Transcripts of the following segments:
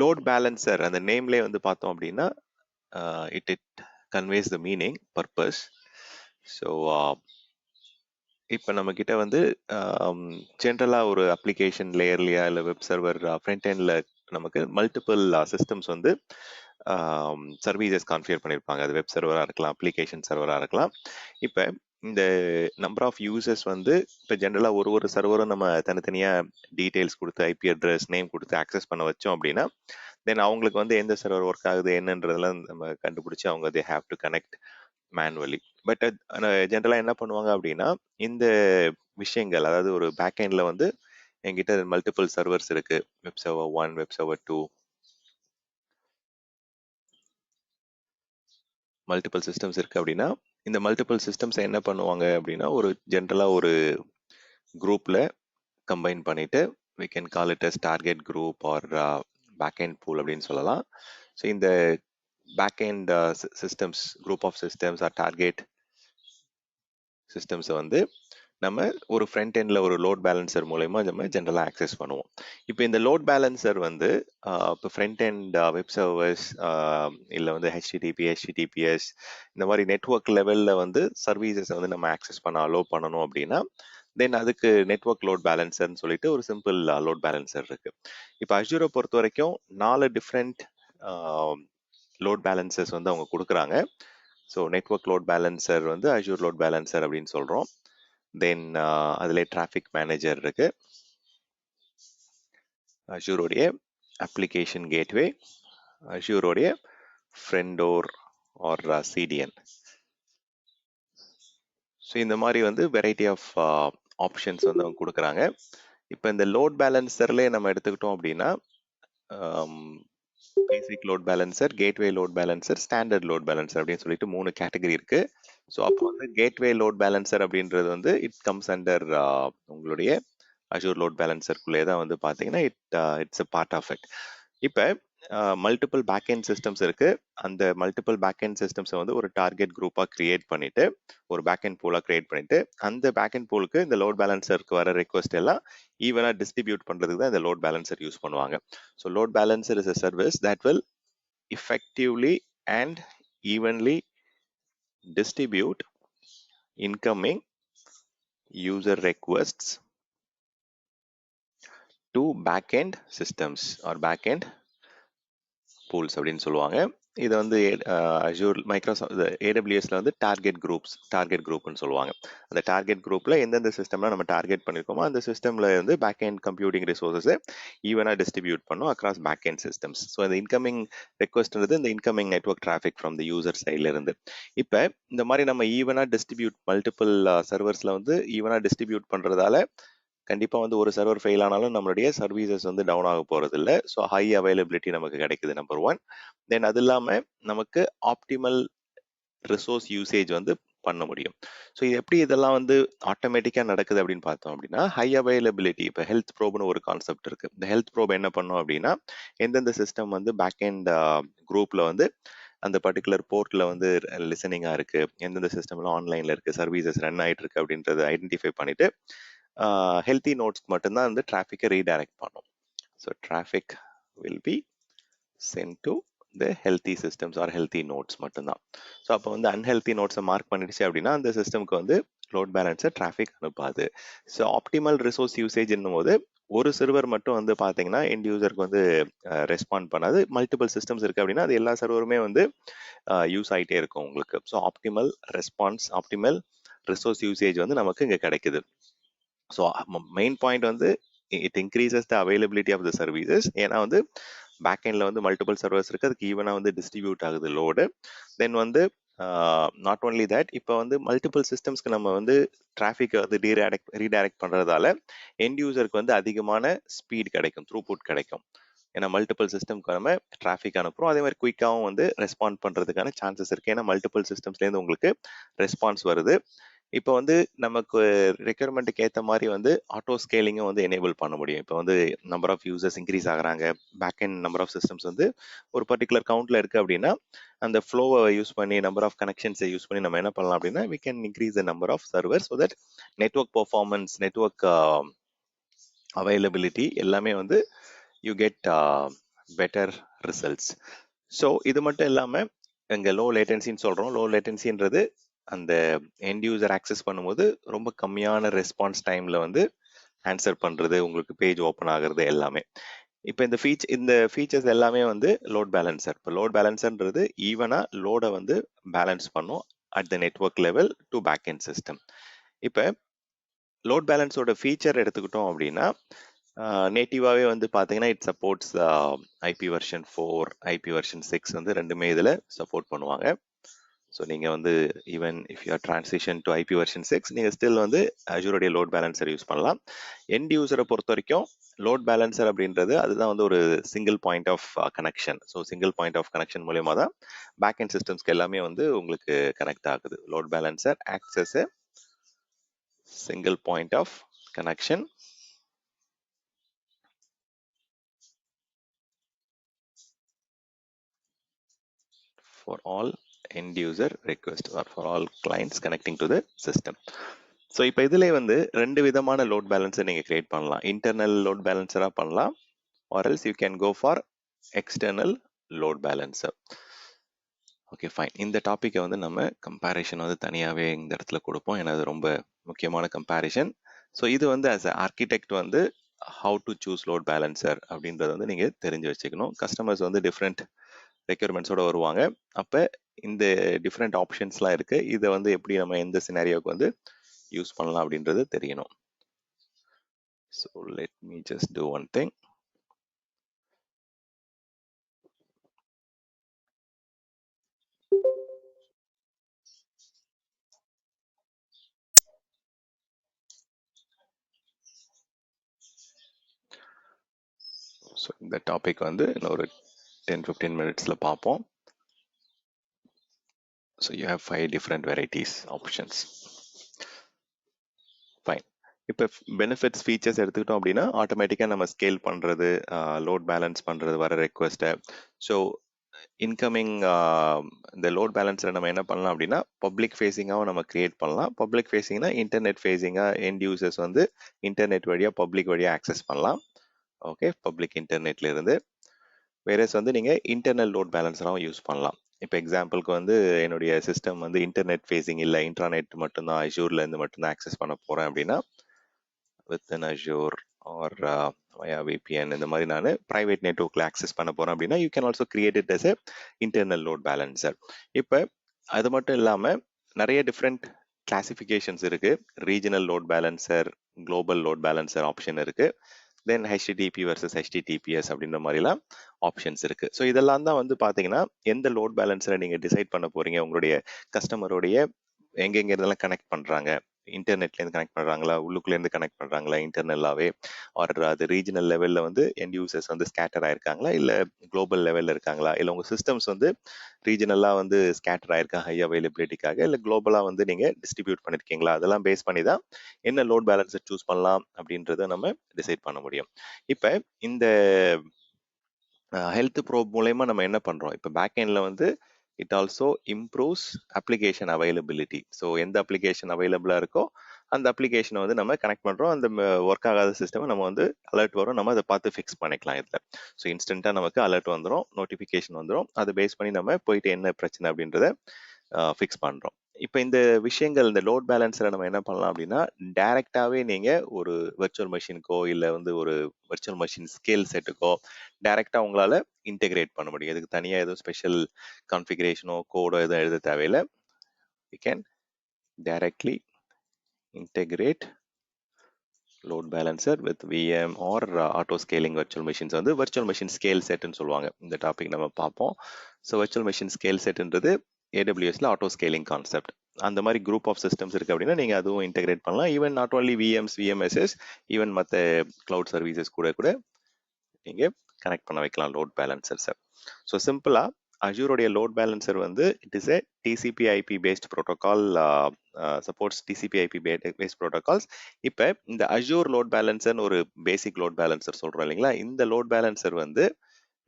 Load balancer அந்த நேம்லேயே வந்து பார்த்தோம் அப்படின்னா it conveys the meaning purpose. So இப்போ நம்ம கிட்ட வந்து ஜென்ரலாக ஒரு அப்ளிகேஷன் லேயர்லையா இல்லை வெப் சர்வர் ஃப்ரண்ட் எண்டில் நமக்கு மல்டிபிள் சிஸ்டம்ஸ் வந்து சர்வீசஸ் கான்ஃபிகர் பண்ணியிருப்பாங்க. அது வெப் சர்வராக இருக்கலாம், அப்ளிகேஷன் சர்வராக இருக்கலாம். இப்போ இந்த நம்பர் ஆஃப் யூசர்ஸ் வந்து இப்போ ஜென்ரலாக ஒரு சர்வரும் நம்ம தனித்தனியாக டீட்டெயில்ஸ் கொடுத்து ஐபி அட்ரஸ் நேம் கொடுத்து ஆக்சஸ் பண்ண வச்சோம் அப்படின்னா தென் அவங்களுக்கு வந்து எந்த சர்வர் ஒர்க் ஆகுது என்னன்றதெல்லாம் நம்ம கண்டுபிடிச்சி அவங்க they have to connect manually. But ஜென்ரலாக என்ன பண்ணுவாங்க அப்படின்னா இந்த விஷயங்கள் அதாவது ஒரு பேக் எண்டில் வந்து என்கிட்ட மல்டிபிள் சர்வர்ஸ் இருக்கு, web server 1, web server 2, multiple systems இருக்கு அப்படின்னா இந்த மல்டிபிள் சிஸ்டம்ஸ் என்ன பண்ணுவாங்க அப்படின்னா ஒரு ஜென்ரலாக ஒரு குரூப்ல கம்பைன் பண்ணிட்டு we can call it as target group or backend pool அப்படின்னு சொல்லலாம். ஸோ இந்த backend systems, group of systems or target systems வந்து நம்ம ஒரு ஃப்ரண்ட் எண்டில் ஒரு லோட் பேலன்சர் மூலயமா நம்ம ஜென்ரலாக ஆக்சஸ் பண்ணுவோம். இப்போ இந்த லோட் பேலன்சர் வந்து இப்போ ஃப்ரண்ட் எண்ட் வெப் சர்வர்ஸ் இல்லை வந்து ஹெச்டிடிபிஎஸ் இந்த மாதிரி நெட்ஒர்க் லெவலில் வந்து சர்வீசஸை வந்து நம்ம ஆக்சஸ் பண்ண அலோவ் பண்ணணும் அப்படின்னா தென் அதுக்கு நெட்ஒர்க் லோட் பேலன்சர்னு சொல்லிட்டு ஒரு சிம்பிள் லோட் பேலன்சர் இருக்கு. இப்போ அஜூரை பொறுத்த வரைக்கும் 4 டிஃப்ரெண்ட் லோட் பேலன்சர்ஸ் வந்து அவங்க கொடுக்குறாங்க. ஸோ நெட்ஒர்க் லோட் பேலன்சர் வந்து அஜூர் லோட் பேலன்சர் அப்படின்னு சொல்கிறோம். தென் அதில் டிராஃபிக் மேனேஜர் இருக்கு, அஜூரோடைய அப்ளிகேஷன் கேட்வே, அஜூரோடைய ஃப்ரெண்டோர் ஆர் சிடிஎன். ஸோ இந்த மாதிரி வந்து வெரைட்டி ஆஃப் ஆப்ஷன்ஸ் வந்து அவங்க கொடுக்குறாங்க. இப்போ இந்த லோட் பேலன்சர்லேயே நம்ம எடுத்துக்கிட்டோம் அப்படின்னா basic load balancer, gateway load balancer, standard load balancer அப்படின்னு சொல்லிட்டு 3 கேட்டகரி இருக்கு. ஸோ அப்போ வந்து கேட்வே லோட் பேலன்சர் அப்படின்றது வந்து இட் கம்ஸ் அண்டர் உங்களுடைய அஜூர் லோட் பேலன்சருக்குள்ளே தான் வந்து பார்த்தீங்கன்னா it's a part of it. இப்போ மல்டிபிள் பேக்எண்ட் சிஸ்டம்ஸ் இருக்கு. அந்த மல்டிபிள் பேக்எண்ட் சிஸ்டம்ஸை வந்து ஒரு டார்கெட் குரூப்பாக கிரியேட் பண்ணிட்டு ஒரு பேக்எண்ட் பூலாக கிரியேட் பண்ணிட்டு அந்த பேக்எண்ட் பூலுக்கு இந்த லோட் பேலன்சருக்கு வர ரெக்வஸ்ட் எல்லாம் ஈவனாக டிஸ்ட்ரிபியூட் பண்ணுறதுக்கு தான் இந்த லோட் பேலன்சர் யூஸ் பண்ணுவாங்க. So load balancer is a service that will effectively and evenly distribute incoming user requests to backend systems or backend pools அப்படின்னு சொல்லுவாங்க. இதை வந்து அஜூர் மைக்ரோசாஃப்ட் ஏடபிள்யூஎஸ்ல வந்து டார்கெட் குரூப்னு சொல்லுவாங்க. அந்த டார்கெட் குரூப்ல எந்தெந்த சிஸ்டம்லாம் நம்ம டார்கெட் பண்ணிருக்கோமோ அந்த சிஸ்டம்ல வந்து பேக் எண்ட் கம்ப்யூட்டிங் ரிசோர்ஸஸை ஈவனாக டிஸ்ட்ரிபியூட் பண்ணும் across back end systems. So இந்த இன்கமிங் ரெக்வஸ்ட்ன்றது இந்த incoming network traffic from the user சைட்ல இருந்து. இப்போ இந்த மாதிரி நம்ம ஈவனாக டிஸ்ட்ரிபியூட் மல்டிபிள் சர்வர்ஸ்ல வந்து ஈவனாக டிஸ்ட்ரிபியூட் பண்றதால கண்டிப்பா வந்து ஒரு சர்வர் ஃபெயில் ஆனாலும் நம்மளுடைய சர்வீசஸ் வந்து டவுன் ஆக போறது இல்லை. ஸோ ஹை அவைலபிலிட்டி நமக்கு கிடைக்குது, நம்பர் 1. தென் அது இல்லாம நமக்கு ஆப்டிமல் ரிசோர்ஸ் யூசேஜ் வந்து பண்ண முடியும். ஸோ இது எப்படி இதெல்லாம் வந்து ஆட்டோமேட்டிக்கா நடக்குது அப்படின்னு பார்த்தோம் அப்படின்னா ஹை அவைலபிலிட்டி. இப்போ ஹெல்த் ப்ரோப்னு ஒரு கான்செப்ட் இருக்கு. இந்த ஹெல்த் ப்ரோப் என்ன பண்ணும் அப்படின்னா எந்தெந்த சிஸ்டம் வந்து பேக் எண்ட் குரூப்ல வந்து அந்த பர்டிகுலர் போர்ட்ல வந்து லிசனிங்கா இருக்கு, எந்தெந்த சிஸ்டம்ல ஆன்லைன்ல இருக்கு, சர்வீசஸ் ரன் ஆயிட்டு இருக்கு அப்படின்றத ஐடென்டிஃபை பண்ணிட்டு ஹெல்த்தி நோட்ஸ்க்கு மட்டும்தான் வந்து டிராஃபிக்கை ரீடைரக்ட் பண்ணும். So traffic will be sent to the healthy systems R healthy notes மட்டும்தான். ஸோ அப்போ வந்து அன்ஹெல்த்தி நோட்ஸை மார்க் பண்ணிடுச்சு அப்படின்னா அந்த சிஸ்டம்க்கு வந்து லோட் பேலன்ஸர் டிராஃபிக் அனுப்பாது. ஸோ ஆப்டிமல் ரிசோர்ஸ் யூசேஜ் போது ஒரு சர்வர் மட்டும் வந்து பார்த்தீங்கன்னா எண்ட் யூசருக்கு வந்து ரெஸ்பாண்ட் பண்ணாது. மல்டிபிள் சிஸ்டம்ஸ் இருக்கு அப்படின்னா அது எல்லா சர்வருமே வந்து யூஸ் ஆகிட்டே இருக்கும் உங்களுக்கு. So optimal response, optimal resource usage வந்து நமக்கு இங்கே கிடைக்குது. ஸோ மெயின் பாயிண்ட் வந்து it increases the availability of the services. ஏன்னா வந்து பேக் எண்ட்ல வந்து மல்டிபிள் சர்வர்ஸ் இருக்கு, அதுக்கு ஈவனாக வந்து டிஸ்ட்ரிபியூட் ஆகுது லோடு. தென் வந்து நாட் ஓன்லி தட், இப்போ வந்து மல்டிபிள் சிஸ்டம்ஸ்க்கு நம்ம வந்து டிராஃபிக்கை வந்து ரீடைரக்ட் பண்றதால எண்ட் யூசருக்கு வந்து அதிகமான ஸ்பீட் கிடைக்கும், த்ரூபுட் கிடைக்கும். ஏன்னா மல்டிபிள் சிஸ்டம்க்கு நம்ம டிராஃபிக் அனுப்புறோம், அதே மாதிரி குயிக்காகவும் வந்து ரெஸ்பாண்ட் பண்றதுக்கான சான்சஸ் இருக்கு. ஏன்னா மல்டிபிள் சிஸ்டம்ஸ்லேருந்து உங்களுக்கு ரெஸ்பான்ஸ் வருது. இப்போ வந்து நமக்கு ரெக்யர்மெண்ட்டுக்கு ஏற்ற மாதிரி வந்து ஆட்டோ ஸ்கேலிங்கும் வந்து எனேபிள் பண்ண முடியும். இப்போ வந்து நம்பர் ஆஃப் யூசர்ஸ் இன்க்ரீஸ் ஆகுறாங்க, back end number of systems வந்து ஒரு பர்டிகுலர் கவுண்ட்ல இருக்கு அப்படின்னா அந்த ஃப்ளோவை யூஸ் பண்ணி நம்பர் ஆஃப் கனெக்ஷன்ஸை யூஸ் பண்ணி நம்ம என்ன பண்ணலாம் அப்படின்னா we can increase the number of servers so that network performance, network availability எல்லாமே வந்து you get better results. So இது மட்டும் இல்லாமல் இங்கே லோ லேட்டன்சின்னு சொல்கிறோம். லோ லேட்டன்சின்றது அந்த எண்ட் யூசர் ஆக்சஸ் பண்ணும்போது ரொம்ப கம்மியான ரெஸ்பான்ஸ் டைமில் வந்து ஆன்சர் பண்ணுறது, உங்களுக்கு பேஜ் ஓப்பன் ஆகுறது எல்லாமே. இப்போ இந்த ஃபீச்சர்ஸ் எல்லாமே வந்து லோட் பேலன்சர். இப்போ லோட் பேலன்சர்ன்றது ஈவனாக லோடை வந்து பேலன்ஸ் பண்ணும் at the network level to back end system. இப்போ லோட் பேலன்ஸோட ஃபீச்சர் எடுத்துக்கிட்டோம் அப்படின்னா நேட்டிவாகவே வந்து பார்த்தீங்கன்னா it supports IP version 4, IP version 6 வந்து ரெண்டுமே இதில் சப்போர்ட் பண்ணுவாங்க. ஸோ நீங்கள் வந்து even if you are transition to IP version 6 நீங்கள் ஸ்டில் வந்து அஜூரோடைய லோட் பேலன்சர் யூஸ் பண்ணலாம். எண்ட் யூசரை பொறுத்த வரைக்கும் லோட் பேலன்சர் அப்படின்றது அதுதான் வந்து ஒரு single point of connection. So single point of connection மூலியமாக தான் பேக் எண்ட் சிஸ்டம்ஸ்க்கு எல்லாமே வந்து உங்களுக்கு கனெக்ட் ஆகுது. Load balancer access single point of connection for all end user request or for all clients connecting to the system. So இப்போ இதில் வந்து ரெண்டு விதமான லோட் பேலன்ஸை நீங்கள் கிரியேட் பண்ணலாம். இன்டர்னல் லோட் பேலன்சராக பண்ணலாம், or else you can go for external load balancer. Okay fine. இந்த டாப்பிக்கை வந்து நம்ம கம்பேரிஷன் வந்து தனியாகவே இந்த இடத்துல கொடுப்போம், ஏன்னா அது ரொம்ப முக்கியமான கம்பேரிஷன். ஸோ இது வந்து ஆஸ் அ ஆர்கிடெக்ட் வந்து how to choose load balancer அப்படின்றத வந்து நீங்கள் தெரிஞ்சு வச்சுக்கணும். கஸ்டமர்ஸ் வந்து டிஃப்ரெண்ட் ரெக்யர்மெண்ட்ஸோட வருவாங்க. அப்போ இந்த டிஃப்ரெண்ட் ஆப்ஷன்ஸ்லாம் இருக்குது. இதை வந்து எப்படி நம்ம எந்த சினாரியோவுக்கு வந்து யூஸ் பண்ணலாம் அப்படின்றது தெரியணும். So let me just do one thing. So இந்த டாபிக் வந்து இன்னொரு 10-15 மினிட்ஸில் பார்ப்போம். So you have 5 different varieties options. Fine. இப்போ பெனிஃபிட்ஸ் ஃபீச்சர்ஸ் எடுத்துக்கிட்டோம் அப்படின்னா ஆட்டோமேட்டிக்காக நம்ம ஸ்கேல் பண்ணுறது, லோட் பேலன்ஸ் பண்ணுறது வர ரெக்வஸ்ட்டை. ஸோ இன்கமிங் இந்த லோட் பேலன்ஸில் நம்ம என்ன பண்ணலாம் அப்படின்னா பப்ளிக் ஃபேஸிங்காகவும் நம்ம கிரியேட் பண்ணலாம். பப்ளிக் ஃபேஸிங்னா இன்டர்நெட் ஃபேஸிங்காக எண்ட் யூசர்ஸ் வந்து இன்டர்நெட் வழியாக பப்ளிக் வழியாக ஆக்சஸ் பண்ணலாம். ஓகே, பப்ளிக் இன்டர்நெட்ல இருந்து. வேறஸ் வந்து நீங்கள் இன்டர்னல் லோட் பேலன்ஸராகவும் யூஸ் பண்ணலாம். இப்போ எக்ஸாம்பிளுக்கு வந்து என்னுடைய சிஸ்டம் வந்து இன்டர்நெட் ஃபேஸிங் இல்லை, இன்ட்ராநெட் மட்டும்தான் அஜூரில் இருந்து மட்டும்தான் ஆக்சஸ் பண்ண போகிறேன் அப்படின்னா within Azure or via VPN இந்த மாதிரி நான் ப்ரைவேட் நெட்வொர்க்கில் ஆக்சஸ் பண்ண போகிறேன் அப்படின்னா you can also create it as a internal load balancer. இப்போ அது மட்டும் இல்லாமல் நிறைய டிஃப்ரெண்ட் கிளாசிஃபிகேஷன்ஸ் இருக்குது. Regional load balancer, global load balancer option இருக்குது. தென் HTTP வர்சஸ் HTTPS அப்படின்ற மாதிரிலாம் ஆப்ஷன்ஸ் இருக்கு. ஸோ இதெல்லாம் தான் வந்து பார்த்தீங்கன்னா எந்த லோட் பேலன்ஸரை நீங்கள் டிசைட் பண்ண போறீங்க, உங்களுடைய கஸ்டமருடைய எங்கெங்க இதெல்லாம் கனெக்ட் பண்ணுறாங்க, இன்டர்நெட்லேருந்து கனெக்ட் பண்ணுறாங்களா, உள்ளுக்குள்ளேருந்து கனெக்ட் பண்ணுறாங்களா இன்டர்னல்லாகவே, ஆர் அது ரீஜனல் லெவலில் வந்து எண்ட் யூசர்ஸ் வந்து ஸ்கேட்டர் ஆயிருக்காங்களா, இல்லை குளோபல் லெவலில் இருக்காங்களா, இல்லை உங்கள் சிஸ்டம்ஸ் வந்து ரீஜனலாக வந்து ஸ்கேட்டர் ஆயிருக்கா ஹை அவைலபிலிட்டிக்காக, இல்லை குளோபலாக வந்து நீங்கள் டிஸ்ட்ரிபியூட் பண்ணியிருக்கீங்களா, அதெல்லாம் பேஸ் பண்ணி தான் என்ன லோட் பேலன்ஸை சூஸ் பண்ணலாம் அப்படின்றத நம்ம டிசைட் பண்ண முடியும். இப்போ இந்த ஹெல்த் ப்ரோப் மூலயமா நம்ம என்ன பண்ணுறோம், இப்போ பேக் எண்டில் வந்து it also improves application availability. So எந்த அப்ளிகேஷன் அவைலபிளாக இருக்கோ அந்த அப்ளிகேஷனை வந்து நம்ம கனெக்ட் பண்ணுறோம். அந்த ஒர்க் ஆகாத சிஸ்டம் நம்ம வந்து அலர்ட் வரும், நம்ம அதை பார்த்து ஃபிக்ஸ் பண்ணிக்கலாம் இதில். ஸோ இன்ஸ்டண்ட்டாக நமக்கு அலர்ட் வந்துடும், நோட்டிஃபிகேஷன் வந்துடும். அதை பேஸ் பண்ணி நம்ம போயிட்டு என்ன பிரச்சனை அப்படின்றத ஃபிக்ஸ் பண்ணுறோம். இப்போ இந்த விஷயங்கள் இந்த லோட் பேலன்ஸில் நம்ம என்ன பண்ணலாம் அப்படின்னா டைரெக்டாகவே நீங்கள் ஒரு வெர்ச்சுவல் மெஷினுக்கோ இல்லை வந்து ஒரு வெர்ச்சுவல் மெஷின் ஸ்கேல் செட்டுக்கோ டைரெக்டாக உங்களால் இன்டெகிரேட் பண்ண முடியும். இதுக்கு தனியாக எதுவும் ஸ்பெஷல் கான்ஃபிகரேஷனோ கோடோ எதுவும் எழுத தேவையில்லை. We can directly integrate load balancer with VM or auto scaling virtual machines வந்து வெர்ச்சுவல் மெஷின் ஸ்கேல் செட்னு சொல்லுவாங்க. இந்த டாபிக் நம்ம பார்ப்போம். ஸோ வெர்ச்சுவல் மெஷின் ஸ்கேல் செட்ன்றது AWSல ஆட்டோ ஸ்கேலிங் கான்செப்ட். அந்த மாதிரி குரூப் ஆஃப் சிஸ்டம்ஸ் இருக்குது அப்படின்னா நீங்கள் அதுவும் இன்டெகிரேட் பண்ணலாம். Even not only VMs, VMSs, even மற்ற க்ளவுட் சர்வீசஸ் கூட நீங்கள் கனெக்ட் பண்ண வைக்கலாம் லோட் பேலன்சர்ஸை. ஸோ சிம்பிளாக அஜூரோடைய லோட் பேலன்சர் வந்து it is a TCP/IP based protocol, supports TCP/IP based protocols. இப்போ இந்த அஜூர் லோட் பேலன்சர்னு ஒரு பேசிக் லோட் பேலன்சர் சொல்கிறோம் இல்லைங்களா, இந்த லோட் பேலன்சர் வந்து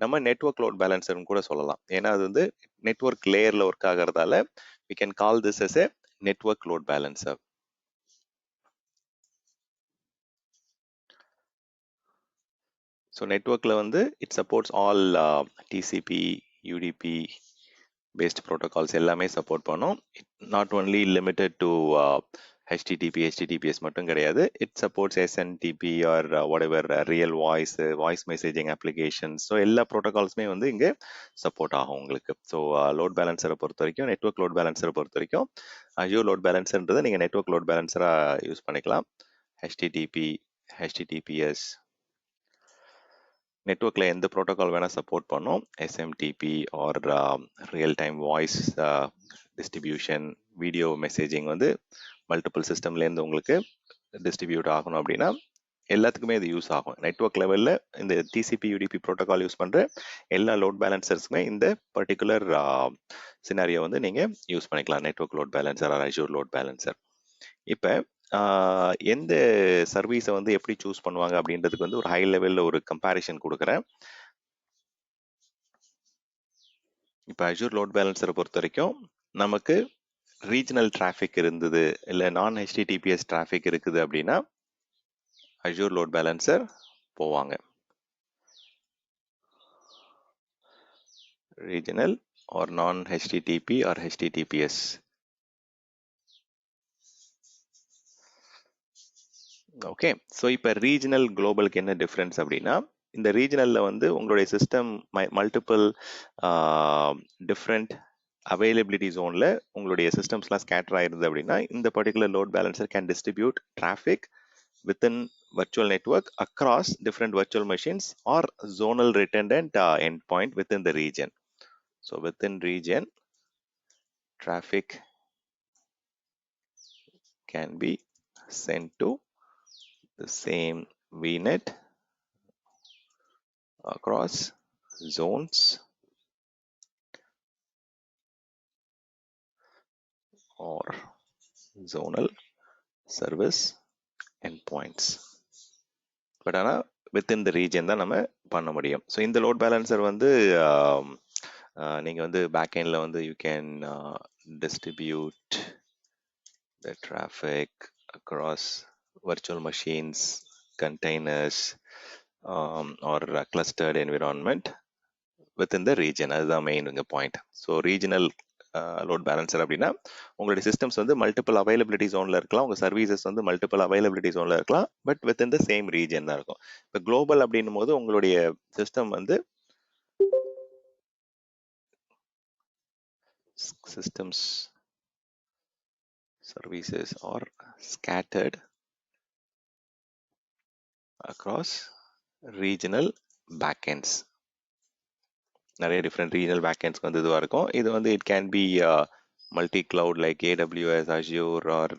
நம்ம நெட்வொர்க் லோட் பேலன்சர்னு கூட சொல்லலாம். ஏன்னா அது வந்து நெட்வொர்க் லேயரில் ஒர்க் ஆகிறதால we can call this as a network load balancer. So நெட்ஒர்க்கில் வந்து it supports all TCP UDP based protocols எல்லாமே சப்போர்ட் பண்ணும். Not only limited to HTTPS மட்டும் கிடையாது. It supports SNTP or whatever real voice messaging applications. So எல்லா ப்ரோட்டோகால்ஸுமே வந்து இங்கே சப்போர்ட் ஆகும் உங்களுக்கு. ஸோ லோட் பேலன்சரை பொறுத்த வரைக்கும், நெட்ஒர்க் லோட் பேலன்சரை பொறுத்த வரைக்கும் அஜூர் லோட் பேலன்சர்ன்றதை நீங்கள் நெட்ஒர்க் லோட் பேலன்சராக யூஸ் பண்ணிக்கலாம். HTTPS நெட்ஒர்க்கில் எந்த ப்ரோட்டோகால் வேணால் சப்போர்ட் பண்ணோம். SMTP or real time voice distribution, video messaging வந்து மல்டிபிள் சிஸ்டம்லேருந்து உங்களுக்கு டிஸ்ட்ரிபியூட் ஆகணும் அப்படின்னா எல்லாத்துக்குமே இது யூஸ் ஆகும். நெட்ஒர்க் லெவலில் இந்த TCP UDP ப்ரோட்டோகால் யூஸ் பண்ணுற எல்லா லோட் பேலன்சர்ஸுமே இந்த பர்டிகுலர் சினாரியோ வந்து நீங்கள் யூஸ் பண்ணிக்கலாம். Network load balancer or Azure load balancer. இப்போ எந்த சர்வீஸை வந்து எப்படி சூஸ் பண்ணுவாங்க அப்படின்றதுக்கு வந்து ஒரு ஹை லெவலில் ஒரு கம்பேரிஷன் கொடுக்குறேன். இப்போ அஜூர் லோட் பேலன்சரை பொறுத்த வரைக்கும் நமக்கு ரீஜனல் டிராஃபிக் இருந்தது, இல்லை நான் HTTPS டிராஃபிக் இருக்குது அப்படின்னா அஜூர் லோட் பேலன்சர் போவாங்க. Regional or non HTTP or HTTPS. Okay, so இப்போ ரீஜனல் குளோபலுக்கு என்ன டிஃப்ரென்ஸ் அப்படின்னா, இந்த ரீஜனலில் வந்து உங்களுடைய சிஸ்டம் மல்டிபிள் டிஃப்ரெண்ட் அவைலபிலிட்டி ஜோனில் உங்களுடைய சிஸ்டம்ஸ்லாம் ஸ்கேட்டர் ஆயிருந்தது அப்படின்னா இந்த particular load balancer can distribute traffic within virtual network across different virtual machines or zonal redundant endpoint within the region. So within region, traffic can be sent to the same VNet across zones or zonal service endpoints. But ஆனால் within the region தான் நம்ம பண்ண முடியும். So இந்த load balancer வந்து நீங்கள் வந்து back எண்டில் வந்து you can distribute the traffic across virtual machines, containers, or clustered environment within the region. அதுதான் மெயின் இங்கே point. So regional load balancer அப்படின்னா உங்களுடைய சிஸ்டம்ஸ் வந்து மல்டிபிள் அவைலபிலிட்டி ஜோனில் இருக்கலாம், உங்கள் சர்வீசஸ் வந்து மல்டிபிள் அவைலபிலிட்டி ஜோனில் இருக்கலாம், but within the same region தான் இருக்கும். இப்போ குளோபல் அப்படின்னும் போது உங்களுடைய சிஸ்டம் வந்து systems services are scattered across regional backends. நிறைய டிஃப்ரெண்ட் ரீஜனல் பேக்கெண்ட்ஸ்க்கு வந்து இதுவாக இருக்கும். இது வந்து it can be multi cloud like AWS, Azure or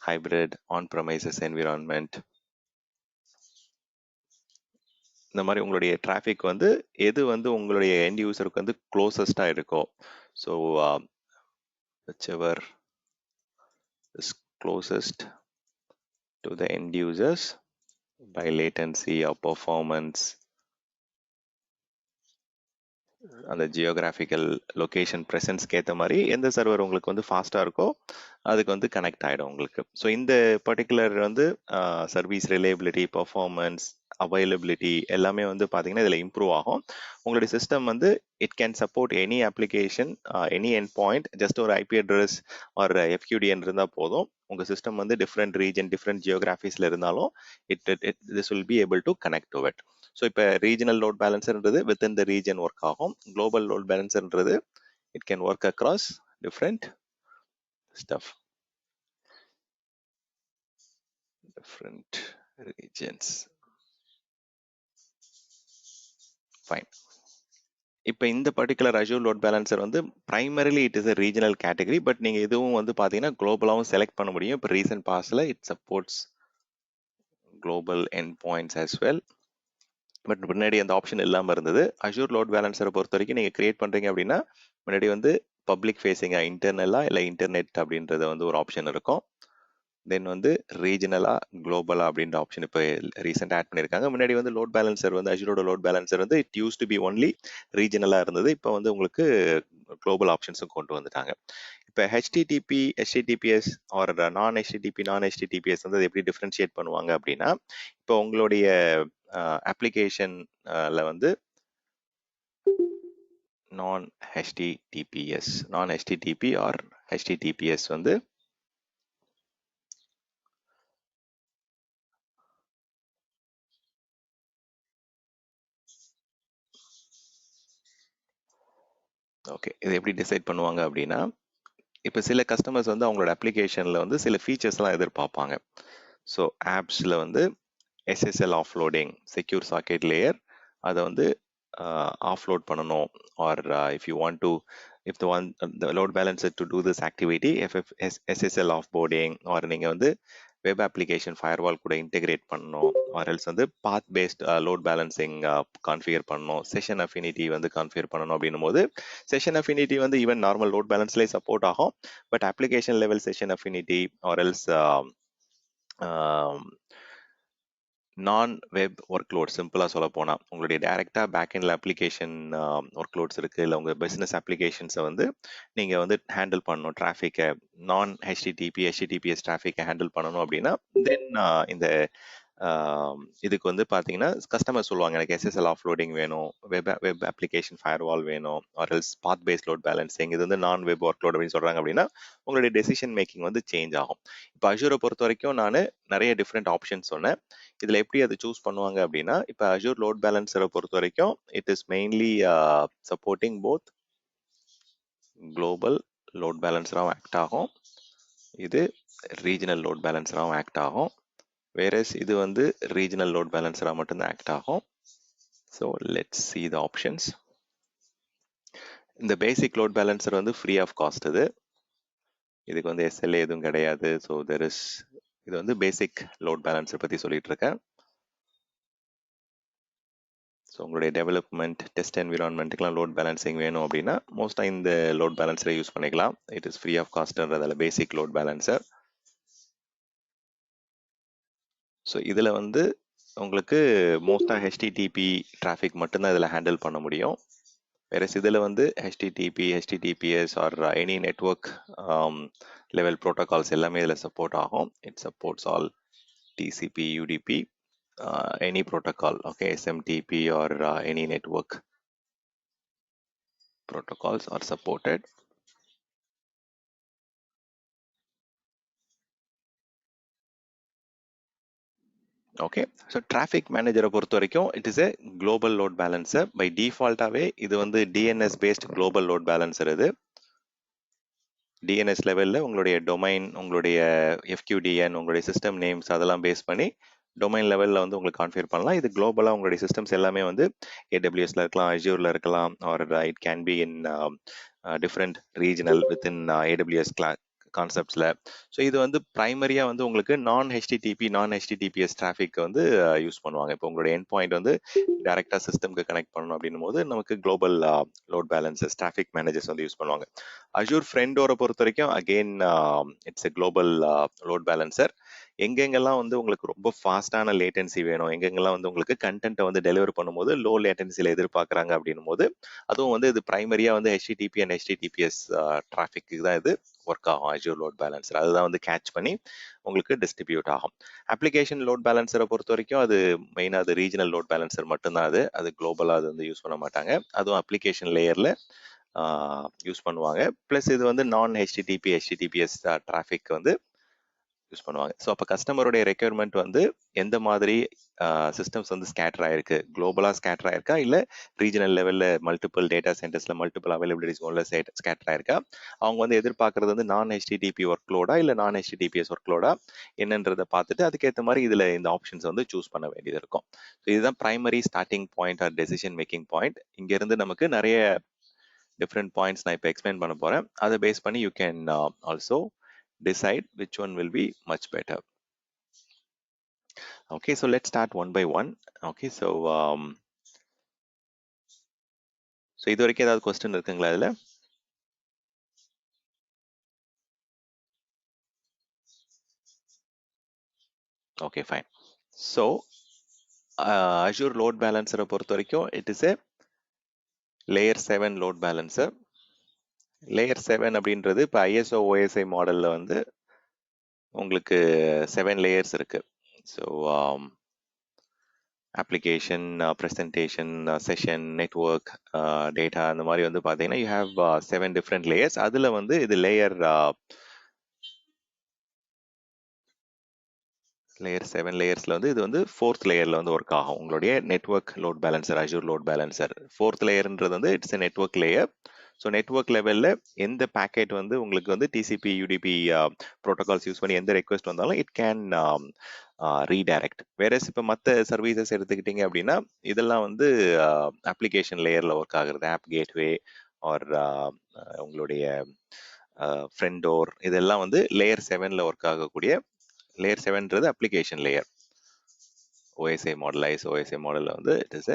hybrid on premises environment. இந்த மாதிரி உங்களுடைய டிராஃபிக் வந்து எது வந்து உங்களுடைய எண்ட் யூசருக்கு வந்து க்ளோசஸ்டாக இருக்கோ, so whichever is closest to the end users by latency or performance, அந்த ஜியோகிராஃபிக்கல் லொக்கேஷன் ப்ரெசன்ஸ்க்கு ஏற்ற மாதிரி எந்த சர்வர் உங்களுக்கு வந்து ஃபாஸ்ட்டாக இருக்கோ அதுக்கு வந்து கனெக்ட் ஆகிடும் உங்களுக்கு. ஸோ இந்த பர்டிகுலர் வந்து சர்வீஸ் ரிலையபிலிட்டி, பர்ஃபார்மன்ஸ், அவைலபிலிட்டி எல்லாமே வந்து பார்த்தீங்கன்னா இதில் இம்ப்ரூவ் ஆகும். உங்களுடைய சிஸ்டம் வந்து it can support any application, any end point. Just ஒரு IP அட்ரஸ் ஒரு FQDN இருந்தால் போதும், உங்கள் சிஸ்டம் வந்து டிஃப்ரெண்ட் ரீஜன், டிஃப்ரெண்ட் ஜியோகிராஃபிஸில் இருந்தாலும் this will be able to connect to it. So இப்போ ரீஜனல் லோட் பேலன்சர்ன்றது வித்தின் த ரீஜன் ஒர்க் ஆகும். குளோபல் லோட் பேலன்சர்ன்றது it can work across different stuff, different regions. Fine. இப்போ இந்த பர்டிகுலர் அஜூர் லோட் பேலன்சர் வந்து primarily it is a regional category, but நீங்கள் இதுவும் வந்து பார்த்தீங்கன்னா குளோபலாகவும் செலக்ட் பண்ண முடியும். இப்போ ரீசன்ட் பாஸில் it supports global end points as well. But முன்னாடி அந்த ஆப்ஷன் இல்லாமல் இருந்தது. அஜூர் லோட் பேலன்சரை பொறுத்த வரைக்கும் நீங்கள் கிரியேட் பண்ணுறீங்க அப்படின்னா முன்னாடி வந்து பப்ளிக் ஃபேஸிங்காக இன்டர்னலாக இல்லை இன்டர்நெட் அப்படின்றத வந்து ஒரு ஆப்ஷன் இருக்கும். தென் வந்து ரீஜனலாக குளோபலாக அப்படின்ற ஆப்ஷன் இப்போ ரீசெண்டாக ஆட் பண்ணியிருக்காங்க. முன்னாடி வந்து லோட் பேலன்சர் வந்து அஜூரோட லோட் பேலன்சர் வந்து it used to be only ரீஜனலாக இருந்தது. இப்போ வந்து உங்களுக்கு குளோபல் ஆப்ஷன்ஸும் கொண்டு வந்துட்டாங்க. இப்போ HTTPS ஆர் நான் HTTPS வந்து எப்படி டிஃப்ரென்ஷியேட் பண்ணுவாங்க அப்படின்னா, இப்போ உங்களுடைய அப்ளிகேஷன்ல வந்து நான் HTTP ஆர் HTTPS வந்து ஓகே, இதை எப்படி டிசைட் பண்ணுவாங்க அப்படின்னா, இப்போ சில கஸ்டமர்ஸ் வந்து அவங்களோட அப்ளிகேஷனில் வந்து சில ஃபீச்சர்ஸ்லாம் எதிர்பார்ப்பாங்க. ஸோ ஆப்ஸில் வந்து SSL offloading, secure socket layer, அதை வந்து ஆஃப்லோட் பண்ணணும். Or if you want to, if the load balancer to do this activity, SSL offboarding, or நீங்கள் வந்து வெப் அப்ளிகேஷன் ஃபயர்வால் கூட இன்டெகிரேட் பண்ணணும், ஆர் எல்ஸ் வந்து பாத் பேஸ்ட் லோட் பேலன்சிங் கான்ஃபிகர் பண்ணணும், session affinity வந்து கான்ஃபிகர் பண்ணணும் அப்படின்னும் போது, செஷன் அஃபினிட்டி வந்து ஈவன் நார்மல் லோட் பேலன்ஸ்லேயே சப்போர்ட் ஆகும். But application level session affinity or else நான் வெப் ஒர்க் லோட், சிம்பிளாக சொல்ல போனால் உங்களுடைய டைரெக்டாக பேக்எண்டில் அப்ளிகேஷன் ஒர்க் லோட்ஸ் இருக்குது, இல்லை உங்கள் பிஸ்னஸ் அப்ளிகேஷன்ஸை வந்து நீங்கள் வந்து ஹேண்டில் பண்ணணும், டிராஃபிக்கை நான் HTTPS டிராஃபிக்கை ஹேண்டில் பண்ணணும் அப்படின்னா தென் இந்த இதுக்கு வந்து பார்த்தீங்கன்னா கஸ்டமர் சொல்லுவாங்க, எனக்கு SSL ஆஃப்லோடிங் வேணும், வெப் அப்ளிகேஷன் ஃபயர்வால் வேணும், or else path based load balancing, இது வந்து நான் வெப் ஒர்க் லோட் அப்படின்னு சொல்கிறாங்க அப்படின்னா உங்களுடைய டெசிஷன் மேக்கிங் வந்து சேஞ்ச் ஆகும். இப்போ அஷூரை பொறுத்த வரைக்கும் நான் நிறைய டிஃப்ரெண்ட் ஆப்ஷன்ஸ் சொன்னேன். இதில் எப்படி அதை சூஸ் பண்ணுவாங்க அப்படின்னா, இப்போ அஷூர் லோட் பேலன்ஸரை பொறுத்த வரைக்கும் it is mainly supporting both global load பேலன்ஸராகவும் ஆக்ட் ஆகும், இது ரீஜனல் லோட் பேலன்ஸராகவும் ஆக்ட் ஆகும். வேறஸ் இது வந்து ரீஜனல் லோட் பேலன்ஸராக மட்டும்தான் ஆக்ட் ஆகும். So let's see the options. இந்த பேசிக் லோட் பேலன்சர் வந்து ஃப்ரீ ஆஃப் காஸ்ட், இதுக்கு வந்து SLA எதுவும் கிடையாது. ஸோ இது வந்து பேசிக் லோட் பேலன்சர் பற்றி சொல்லிட்டு இருக்கேன். ஸோ உங்களுடைய டெவலப்மெண்ட் டெஸ்ட் என்விரான்மெண்ட்டுக்கெலாம் லோட் பேலன்சிங் வேணும் அப்படின்னா மோஸ்ட்டாக இந்த லோட் பேலன்ஸரை யூஸ் பண்ணிக்கலாம். இட் இஸ் ஃப்ரீ ஆஃப் காஸ்ட்ன்றதால பேசிக் லோட் பேலன்சர். ஸோ இதில் வந்து உங்களுக்கு மோஸ்ட்டாக HTTP டிராஃபிக் மட்டும்தான் இதில் ஹேண்டில் பண்ண முடியும். வேற இதில் வந்து HTTP, HTTPS or any network level protocols எல்லாமே இதில் சப்போர்ட் ஆகும். It supports all TCP, UDP, any protocol, okay, SMTP or any network protocols are supported. Okay, so traffic மேனேஜரை பொறுத்த வரைக்கும் it is a global load balancer. By டிஃபால்ட்டாகவே இது வந்து DNS based global load balancer. இது DNS லெவலில் உங்களுடைய domain, உங்களுடைய FQDN, உங்களுடைய சிஸ்டம் நேம்ஸ் அதெல்லாம் பேஸ் பண்ணி டொமைன் லெவலில் வந்து உங்களுக்கு கான்ஃபிகர் பண்ணலாம். இது குளோபலாக உங்களுடைய சிஸ்டம்ஸ் எல்லாமே வந்து AWSல இருக்கலாம், அஜூரில் இருக்கலாம், or it can be in different regional within AWS கான்செப்ட்ஸில். ஸோ இது வந்து ப்ரைமரியாக வந்து உங்களுக்கு நான் HTTPS டிராஃபிக் வந்து யூஸ் பண்ணுவாங்க. இப்போ உங்களுடைய எண்ட் பாயிண்ட் வந்து டைரெக்டாக சிஸ்டம்க்கு கனெக்ட் பண்ணணும் அப்படின்னும் போது நமக்கு global load balances, traffic managers வந்து யூஸ் பண்ணுவாங்க. அஜூர் ஃப்ரெண்டோரை பொறுத்த வரைக்கும் again it's a global load balancer. எங்கெங்கெல்லாம் வந்து உங்களுக்கு ரொம்ப ஃபாஸ்டான லேட்டன்சி வேணும், எங்கெங்கெல்லாம் வந்து உங்களுக்கு கண்டென்ட்டை வந்து டெலிவர் பண்ணும்போது லோ லேட்டன்சியில் எதிர்பார்க்குறாங்க அப்படின்னும் போது அதுவும் வந்து இது ப்ரைமரியாக வந்து HTTP அண்ட் HTTPS டிராஃபிக்கு தான் இது ஒர்க் ஆகும். அஜூர் லோட் பேலன்சர் அதுதான் வந்து கேட்ச் பண்ணி உங்களுக்கு டிஸ்ட்ரிபியூட் ஆகும். அப்ளிகேஷன் லோட் பேலன்சரை பொறுத்த வரைக்கும் அது மெயினாக அது ரீஜனல் லோட் பேலன்சர் மட்டும்தான். அது குளோபலாக அது வந்து யூஸ் பண்ண மாட்டாங்க. அதுவும் அப்ளிகேஷன் லேயரில் யூஸ் பண்ணுவாங்க. ப்ளஸ் இது வந்து நான் HTTPS டிராஃபிக் வந்து யூஸ் பண்ணுவாங்க. ஸோ அப்போ கஸ்டமருடைய ரெக்யர்மெண்ட் வந்து எந்த மாதிரி சிஸ்டம்ஸ் வந்து ஸ்கேட்டர் ஆயிருக்கு, குளோபலாக ஸ்கேட்டர் ஆயிருக்கா, இல்லை ரீஜனல் லெவலில் மல்டிபிள் டேட்டா சென்டர்ஸில் மல்டிபிள் அவைலபிலிட்டிஸ் உள்ள ஸ்கேட்டர் ஆயிருக்கா, அவங்க வந்து எதிர்பார்க்கறது வந்து நான் HTTP ஒர்க் லோடா இல்லை நான் HTTPS ஒர்க் லோடா என்னன்றதை பார்த்துட்டு அதுக்கேற்ற மாதிரி இதில் இந்த ஆப்ஷன்ஸ் வந்து சூஸ் பண்ண வேண்டியது இருக்கும். ஸோ இதுதான் primary starting point or decision making point. இங்கேருந்து நமக்கு நிறைய டிஃப்ரெண்ட் பாயிண்ட்ஸ் நான் இப்போ எக்ஸ்பிளைன் பண்ண போகிறேன். அதை பேஸ் பண்ணி you can also decide which one will be much better. Okay, so let's start one by one. Okay, so இது வரைக்கும் ஏதாவது கொஸ்டின் இருக்குங்களா இதுல? Okay, fine. So Azure load பேலன்சரை பொறுத்த வரைக்கும் it is a layer 7 load balancer. Layer 7 அப்படின்றது இப்போ ISO OSI மாடலில் வந்து உங்களுக்கு 7 லேயர்ஸ் இருக்கு. So application, presentation, session, network, data அந்த மாதிரி வந்து பார்த்தீங்கன்னா யூ ஹேவ் 7 டிஃப்ரெண்ட் லேயர்ஸ். அதில் வந்து இது லேயர் 7 லேயர்ஸில் வந்து இது வந்து 4th லேயரில் வந்து ஒர்க் ஆகும். உங்களுடைய network load balancer, Azure load balancer 4th லேயர்ன்றது வந்து it's a network layer. So network லெவலில் எந்த பேக்கெட் வந்து உங்களுக்கு வந்து டிசிபி யூடிபி ப்ரோட்டோகால்ஸ் யூஸ் பண்ணி எந்த ரெக்வஸ்ட் வந்தாலும் இட் கேன் ரீடைரக்ட். வேறஸ் இப்போ மற்ற சர்வீசஸ் எடுத்துக்கிட்டீங்க அப்படின்னா இதெல்லாம் வந்து அப்ளிகேஷன் லேயரில் ஒர்க் ஆகுறது, ஆப் கேட்வே ஆர் உங்களுடைய ஃப்ரண்ட் டோர், இதெல்லாம் வந்து லேயர் 7ல் ஒர்க் ஆகக்கூடிய. லேயர் 7ன்றது அப்ளிகேஷன் லேயர். ஓஎஸ்ஐ மாடலைஸ், ஓஎஸ்ஐ மாடலில் வந்து இட் இஸ்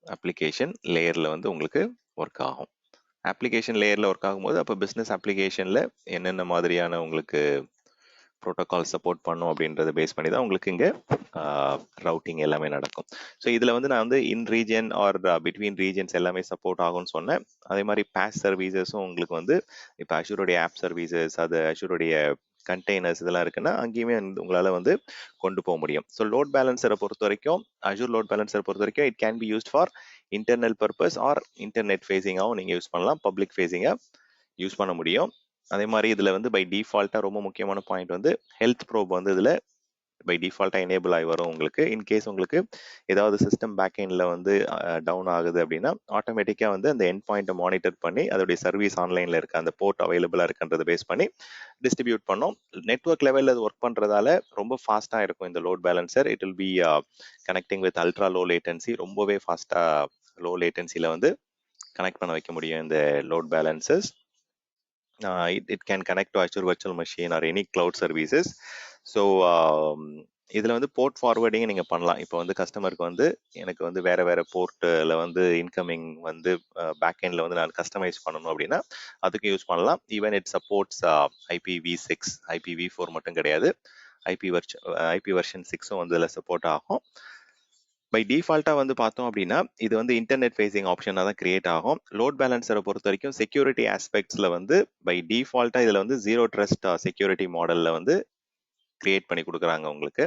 அப்ளிகேஷன் லேயரில் வந்து உங்களுக்கு ஒர்க் ஆகும். அப்ளிகேஷன் லேயரில் ஒர்க் ஆகும்போது அப்போ பிஸ்னஸ் அப்ளிகேஷனில் என்னென்ன மாதிரியான உங்களுக்கு ப்ரோட்டோகால் சப்போர்ட் பண்ணும் அப்படின்றத பேஸ் பண்ணி தான் உங்களுக்கு இங்கே ரவுட்டிங் எல்லாமே நடக்கும். ஸோ இதில் வந்து நான் வந்து இன் ரீஜன் ஆர் பிட்வீன் ரீஜன்ஸ் எல்லாமே சப்போர்ட் ஆகும்னு சொன்னேன். அதே மாதிரி பேஸ் சர்வீசஸும் உங்களுக்கு வந்து இப்போ அஷூருடைய ஆப் சர்வீசஸ், அது அஷூருடைய கண்டெய்னர்ஸ் இதெல்லாம் இருக்குன்னா அங்கேயுமே உங்களால் வந்து கொண்டு போக முடியும். ஸோ லோட் பேலன்சரை பொறுத்த வரைக்கும், அஷூர் லோட் பேலன்சரை பொறுத்த வரைக்கும் it can be used for internal purpose or internet ஃபேஸிங்காகவும் நீங்கள் யூஸ் பண்ணலாம், பப்ளிக் ஃபேஸிங்காக யூஸ் பண்ண முடியும். அதே மாதிரி இதில் வந்து பை டிஃபால்ட்டாக ரொம்ப முக்கியமான பாயிண்ட் வந்து ஹெல்த் ப்ரோப் வந்து இதில் பை டிஃபால்ட்டாக எனேபிள் ஆகி வரும். உங்களுக்கு இன்கேஸ் உங்களுக்கு ஏதாவது சிஸ்டம் பேக்எண்டில் வந்து டவுன் ஆகுது அப்படின்னா ஆட்டோமேட்டிக்காக வந்து அந்த எண்ட் பாயிண்ட்டை மானிட்டர் பண்ணி அதோடைய சர்வீஸ் ஆன்லைனில் இருக்க அந்த போர்ட் அவைலபிளாக இருக்குன்றதை பேஸ் பண்ணி டிஸ்ட்ரிபியூட் பண்ணோம். நெட்வொர்க் லெவலில் அது ஒர்க் பண்ணுறதால ரொம்ப ஃபாஸ்ட்டாக இருக்கும் இந்த load balancer. It will be connecting with ultra low latency, ரொம்பவே ஃபாஸ்ட்டாக லோ லேட்டன்சியில் வந்து கனெக்ட் பண்ண வைக்க முடியும் இந்த load பேலன்சர்ஸ். It can connect to Azure Virtual Machine or any cloud services. So இதில் வந்து போர்ட் ஃபார்வர்டிங் நீங்கள் பண்ணலாம். இப்போ வந்து கஸ்டமருக்கு வந்து எனக்கு வந்து வேறு வேறு போர்ட்டில் வந்து இன்கமிங் வந்து பேக்எண்டில் வந்து நான் கஸ்டமைஸ் பண்ணணும் அப்படின்னா அதுக்கு யூஸ் பண்ணலாம். Even it supports IPv6, IPv4 மட்டும் கிடையாது, ஐபி வெர்ஷன் 6 வந்து இதில் சப்போர்ட் ஆகும். பை டிஃபால்ட்டாக வந்து பார்த்தோம் அப்படின்னா இது வந்து இன்டர்நெட் ஃபேஸிங் ஆப்ஷனாக தான் கிரியேட் ஆகும். லோட் பேலன்சரை பொறுத்த வரைக்கும் செக்யூரிட்டி ஆஸ்பெக்ட்ஸில் வந்து பை டிஃபால்ட்டாக இதில் வந்து ஜீரோ ட்ரஸ்ட் செக்யூரிட்டி மாடலில் வந்து கிரியேட் பண்ணி கொடுக்குறாங்க உங்களுக்கு.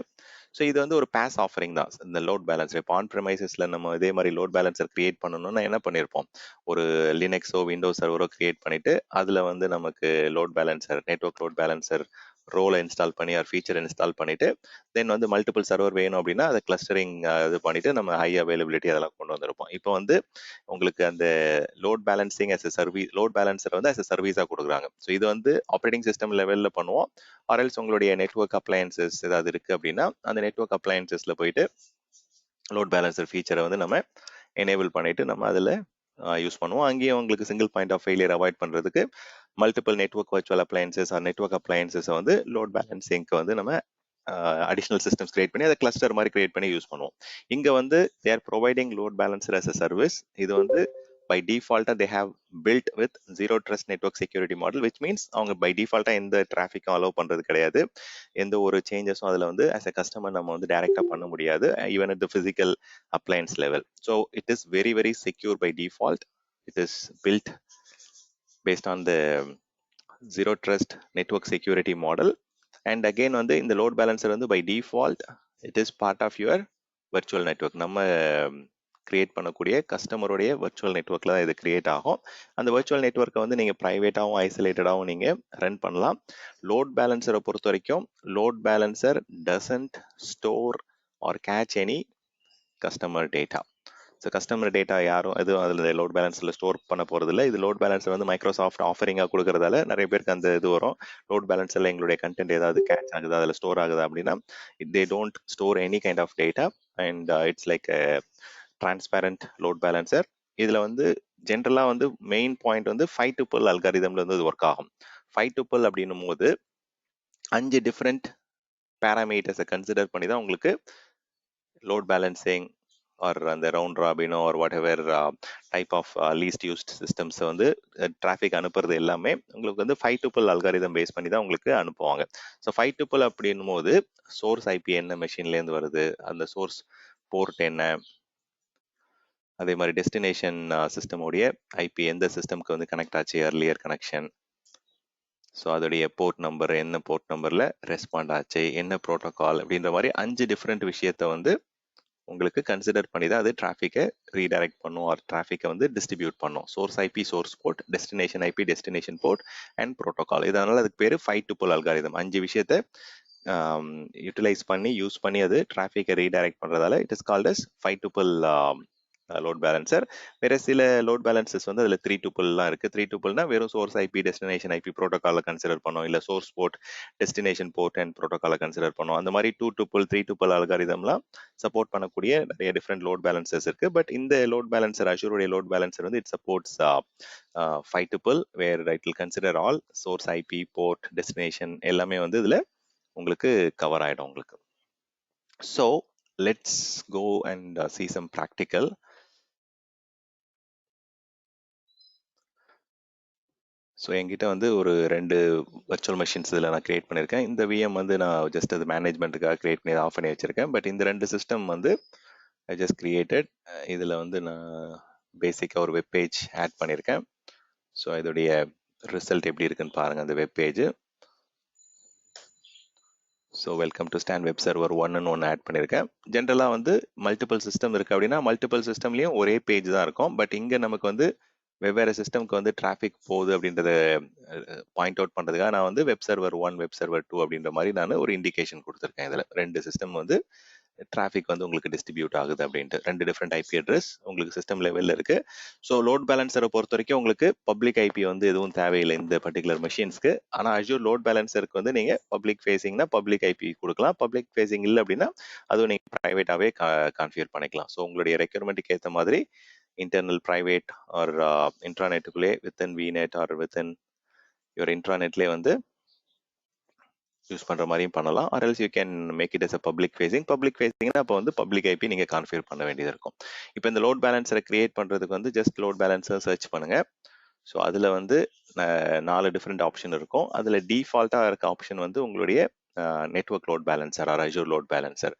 ஸோ இது வந்து ஒரு பேஸ் ஆஃபரிங் தான் இந்த லோட் பேலன்சர். இப்போ ஆன் ப்ரெமைசஸில் நம்ம இதே மாதிரி லோட் பேலன்சர் கிரியேட் பண்ணணும்னா என்ன பண்ணியிருப்போம், ஒரு லினக்ஸோ விண்டோஸ் சர்வரோ கிரியேட் பண்ணிட்டு அதில் வந்து நமக்கு load balancer, network load balancer ரோலை இன்ஸ்டால் பண்ணி ஒரு ஃபீச்சர் இன்ஸ்டால் பண்ணிட்டு தென் வந்து மல்டிபிள் சர்வர் வேணும் அப்படின்னா அதை கிளஸ்டரிங் இது பண்ணிட்டு நம்ம ஹை அவைலபிலிட்டி அதெல்லாம் கொண்டு வந்திருப்போம். இப்போ வந்து உங்களுக்கு அந்த load balancing as a service, load balancer வந்து அஸ் எ சர்வீஸாக கொடுக்குறாங்க. ஸோ இது வந்து ஆப்ரேட்டிங் சிஸ்டம் லெவலில் பண்ணுவோம். ஆர்எல்ஸ் உங்களுடைய நெட்வொர்க் அப்ளையன்சஸ் ஏதாவது இருக்குது அப்படின்னா அந்த நெட்வொர்க் அப்ளையன்சஸில் போயிட்டு லோட் பேலன்சர் ஃபீச்சரை வந்து நம்ம எனேபிள் பண்ணிட்டு நம்ம அதில் யூஸ் பண்ணுவோம். அங்கேயும் உங்களுக்கு single point of failure avoid பண்ணுறதுக்கு multiple network virtual appliances or network அப்ளையன்சஸை வந்து லோட் பேலன்சிங்க்கு வந்து நம்ம அடிஷனல் சிஸ்டம்ஸ் கிரியேட் பண்ணி அதை கிளஸ்டர் மாதிரி கிரியேட் பண்ணி யூஸ் பண்ணுவோம். இங்கே வந்து they are providing load balancer as a service. இது வந்து பை டிஃபால்ட்டாக they have built with zero trust network security model, which means அவங்க பை டிஃபால்ட்டாக எந்த டிராஃபிக்கும் அலோவ் பண்ணுறது கிடையாது. எந்த ஒரு சேஞ்சஸும் அதில் வந்து ஆஸ் எ கஸ்டமர் நம்ம வந்து டைரெக்டாக பண்ண முடியாது, even at the physical appliance level. So it is very very secure by default. It is built based on the zero trust network security model. And again வந்து இந்த load balancer வந்து by default it is part of your virtual network. நம்ம create பண்ணக்கூடிய கஸ்டமருடைய virtual நெட்ஒர்க்கில் தான் இது create ஆகும். அந்த virtual நெட்ஒர்க்கை வந்து நீங்கள் ப்ரைவேட்டாகவும் ஐசோலேட்டடாகவும் நீங்கள் ரன் பண்ணலாம். லோட் பேலன்சரை பொறுத்த வரைக்கும் load balancer doesn't store R catch any customer data. So customer data யாரும் எதுவும் அதில் லோட் பேலன்ஸில் ஸ்டோர் பண்ண போகிறதில்ல. இது லோட் பேலன்ஸர் வந்து மைக்ரோசாஃப்ட் ஆஃபரிங்காக கொடுக்கறதால நிறைய பேருக்கு அந்த இது வரும். லோட் பேலன்ஸில் எங்களுடைய கண்டென்ட் ஏதாவது கேட்ச் ஆகுதா, அதில் ஸ்டோர் ஆகுதா அப்படின்னா they don't store any kind of data and it's like transparent load balancer. இதில் வந்து ஜென்ரலாக வந்து மெயின் பாயிண்ட் வந்து 5 tuple அல்காரிதமில் வந்து இது ஒர்க் ஆகும். 5 tuple அப்படின்னும் போது 5 டிஃப்ரெண்ட் பேராமீட்டர்ஸை கன்சிடர் பண்ணி தான் உங்களுக்கு லோட் பேலன்சிங் ஆர் அந்த ரவுண்ட் ராபினோ or whatever type of least used systems வந்து டிராஃபிக் அனுப்புறது எல்லாமே உங்களுக்கு வந்து 5 tuple அல்காரிதம் பேஸ் பண்ணி தான் உங்களுக்கு அனுப்புவாங்க. ஸோ 5 tuple அப்படின்னும் போது சோர்ஸ் ஐபி என்ன மெஷின்லேருந்து வருது, அந்த சோர்ஸ் போர்ட் என்ன, அதே மாதிரி டெஸ்டினேஷன் சிஸ்டமோடைய ஐபி எந்த சிஸ்டம்க்கு வந்து கனெக்ட் ஆச்சு earlier கனெக்ஷன், ஸோ அதோடைய போர்ட் நம்பர் என்ன போர்ட் நம்பரில் ரெஸ்பாண்ட் ஆச்சு, என்ன ப்ரோட்டோகால் அப்படின்ற மாதிரி 5 டிஃப்ரெண்ட் விஷயத்த வந்து உங்களுக்கு கன்சிடர் பண்ணி தான் அது டிராஃபிக்கை ரீடைரக்ட் பண்ணும் ஆர் டிராஃபிக்கை வந்து டிஸ்ட்ரிபியூட் பண்ணும். Source IP, source port, destination IP, destination port and protocol. இதனால அதுக்கு பேர் 5 tuple அல்காரிதம். 5 விஷயத்தை யூட்டிலைஸ் பண்ணி யூஸ் பண்ணி அது டிராஃபிக்கை ரீடைரக்ட் பண்ணுறதால it is called as 5 tuple load balancer. வேற சில லோட் பேலன்சர்ஸ் வந்து அதில் 3 tuple-லாம் இருக்கு. 3 tuple-னா வெறும் சோர்ஸ் ஐபி, டெஸ்டினேஷன் ஐபி, ப்ரோட்டோகாலை கன்சிடர் பண்ணோம், இல்லை source port, destination port and ப்ரோட்டோகாலை கன்சிடர் பண்ணோம். அந்த மாதிரி 2 tuple 3 tuple அல்காரிதம்லாம் சப்போர்ட் பண்ணக்கூடிய நிறைய டிஃப்ரெண்ட் லோட் பேலன்சர்ஸ் இருக்கு. பட் இந்த லோட் பேலன்சர், அஷூருடைய லோட் பேலன்சர் வந்து it supports 5 tuple where it will consider all source IP, port, destination எல்லாமே வந்து இதுல உங்களுக்கு கவர் ஆயிடும் உங்களுக்கு. So let's go and see some practical. ஸோ என்கிட்ட வந்து ஒரு 2 வர்ச்சுவல் மெஷின்ஸ் இதில் நான் கிரியேட் பண்ணியிருக்கேன். இந்த விஎம் வந்து நான் ஜஸ்ட் அது மேனேஜ்மெண்ட்டுக்காக கிரியேட் பண்ணி ஆஃப் பண்ணி வச்சிருக்கேன். பட் இந்த 2 சிஸ்டம் வந்து ஐ ஜஸ்ட் கிரியேட்டட். இதில் வந்து நான் பேசிக்காக ஒரு வெப் பேஜ் ஆட் பண்ணியிருக்கேன். ஸோ இதோடைய ரிசல்ட் எப்படி இருக்குன்னு பாருங்கள் அந்த web page. So welcome to stand web server 1ன்னு ஒன்று ஆட் பண்ணியிருக்கேன். ஜென்ரலாக வந்து மல்டிபிள் சிஸ்டம் இருக்குது அப்படின்னா மல்டிபிள் சிஸ்டம்லேயும் ஒரே பேஜ் தான் இருக்கும். பட் இங்கே நமக்கு வந்து வெவ்வேறு சிஸ்டம்க்கு வந்து டிராஃபிக் போகுது அப்படின்றத பாயிண்ட் அவுட் பண்ணுறதுக்காக நான் வந்து வெப் சர்வர் 1, வெப் சர்வர் 2 அப்படின்ற மாதிரி நான் ஒரு இண்டிகேஷன் கொடுத்துருக்கேன். இதில் 2 சிஸ்டம் வந்து டிராஃபிக் வந்து உங்களுக்கு டிஸ்ட்ரிபியூட் ஆகுது அப்படின்ட்டு 2 டிஃப்ரெண்ட் ஐபி அட்ரஸ் உங்களுக்கு சிஸ்டம் லெவலில் இருக்கு. ஸோ லோட் பேலன்சரை பொறுத்த வரைக்கும் உங்களுக்கு பப்ளிக் ஐபி வந்து எதுவும் தேவையில்லை இந்த பர்டிகுலர் மெஷின்ஸ்க்கு. ஆனால் அஷ்யூர் லோட் பேலன்சருக்கு வந்து நீங்கள் பப்ளிக் ஃபேஸிங்னா பப்ளிக் ஐபி கொடுக்கலாம். பப்ளிக் ஃபேஸிங் இல்லை அப்படின்னா அதுவும் நீங்கள் ப்ரைவேட்டாகவே கான்ஃபிகர் பண்ணிக்கலாம். ஸோ உங்களுடைய ரெக்யர்மெண்ட்டுக்கு ஏற்ற மாதிரி இன்டர்னல் ப்ரைவேட் ஆர் இன்ட்ராநெட்டுக்குள்ளே within VNet or within your இன்ட்ராநெட்லேயே வந்து யூஸ் பண்ணுற மாதிரியும் பண்ணலாம். Or else you can make it as a public facing. Public ஃபேஸிங்னா அப்போ வந்து பப்ளிக் ஐபி நீங்கள் கான்ஃபிகர் பண்ண வேண்டியது இருக்கும். இப்போ இந்த லோட் பேலன்சரை கிரியேட் பண்ணுறதுக்கு வந்து ஜஸ்ட் லோட் பேலன்சர் சர்ச் பண்ணுங்க. ஸோ அதில் வந்து 4 டிஃப்ரெண்ட் ஆப்ஷன் இருக்கும். அதில் டிஃபால்ட்டாக இருக்க ஆப்ஷன் வந்து உங்களுடைய network load balancer or Azure load balancer.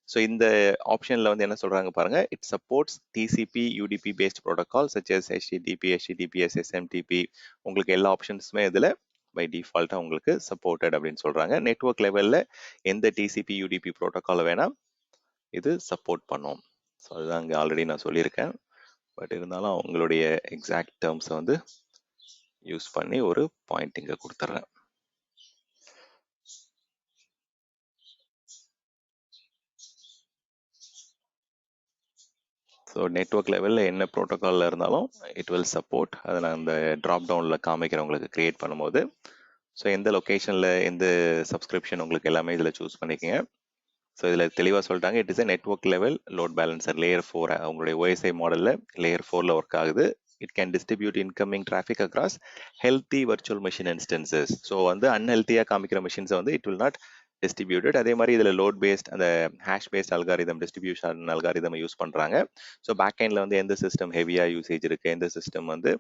So இந்த ஆப்ஷனில் வந்து என்ன சொல்கிறாங்க பாருங்க, it supports TCP UDP based protocol such as HTTP, HTTPS, SMTP. உங்களுக்கு எல்லா ஆப்ஷன்ஸுமே இதில் பை டிஃபால்ட்டாக உங்களுக்கு சப்போர்ட்டட் அப்படின்னு சொல்கிறாங்க. நெட்வொர்க் லெவலில் எந்த டிசிபி யூடிபி ப்ரோட்டோக்காலை வேணால் இது சப்போர்ட் பண்ணும். ஸோ அதுதான் இங்கே ஆல்ரெடி நான் சொல்லியிருக்கேன். பட் இருந்தாலும் அவங்களுடைய எக்ஸாக்ட் டேர்ம்ஸை வந்து யூஸ் பண்ணி ஒரு பாயிண்ட் இங்கே கொடுத்துட்றேன். ஸோ நெட்வொர்க் லெவலில் என்ன ப்ரோட்டோக்காலில் இருந்தாலும் இட் வில் சப்போர்ட். அதை நான் இந்த ட்ராப் டவுனில் காமிக்கிறவங்களுக்கு க்ரியேட் பண்ணும்போது ஸோ எந்த லொக்கேஷனில் எந்த சப்ஸ்கிரிப்ஷன் உங்களுக்கு எல்லாமே இதில் சூஸ் பண்ணிக்கோங்க. ஸோ இதில் தெளிவாக சொல்லிட்டாங்க, it is a network level load balancer layer 4. உங்களுடைய OSI மாடலில் லேயர் 4ல் ஒர்க் ஆகுது. It can distribute incoming traffic across healthy virtual machine instances. So வந்து அன்ஹெல்த்தியாக காமிக்கிற மிஷின்ஸை வந்து இட் வில் நாட் டிஸ்ட்ரிபியூட்டட். அதே மாதிரி இதில் லோட் பேஸ்ட் அந்த hash based algorithm distribution algorithm use பண்ணுறாங்க. ஸோ பேக் எண்டில் வந்து எந்த சிஸ்டம் ஹெவியாக யூசேஜ் இருக்குது, எந்த சிஸ்டம் வந்து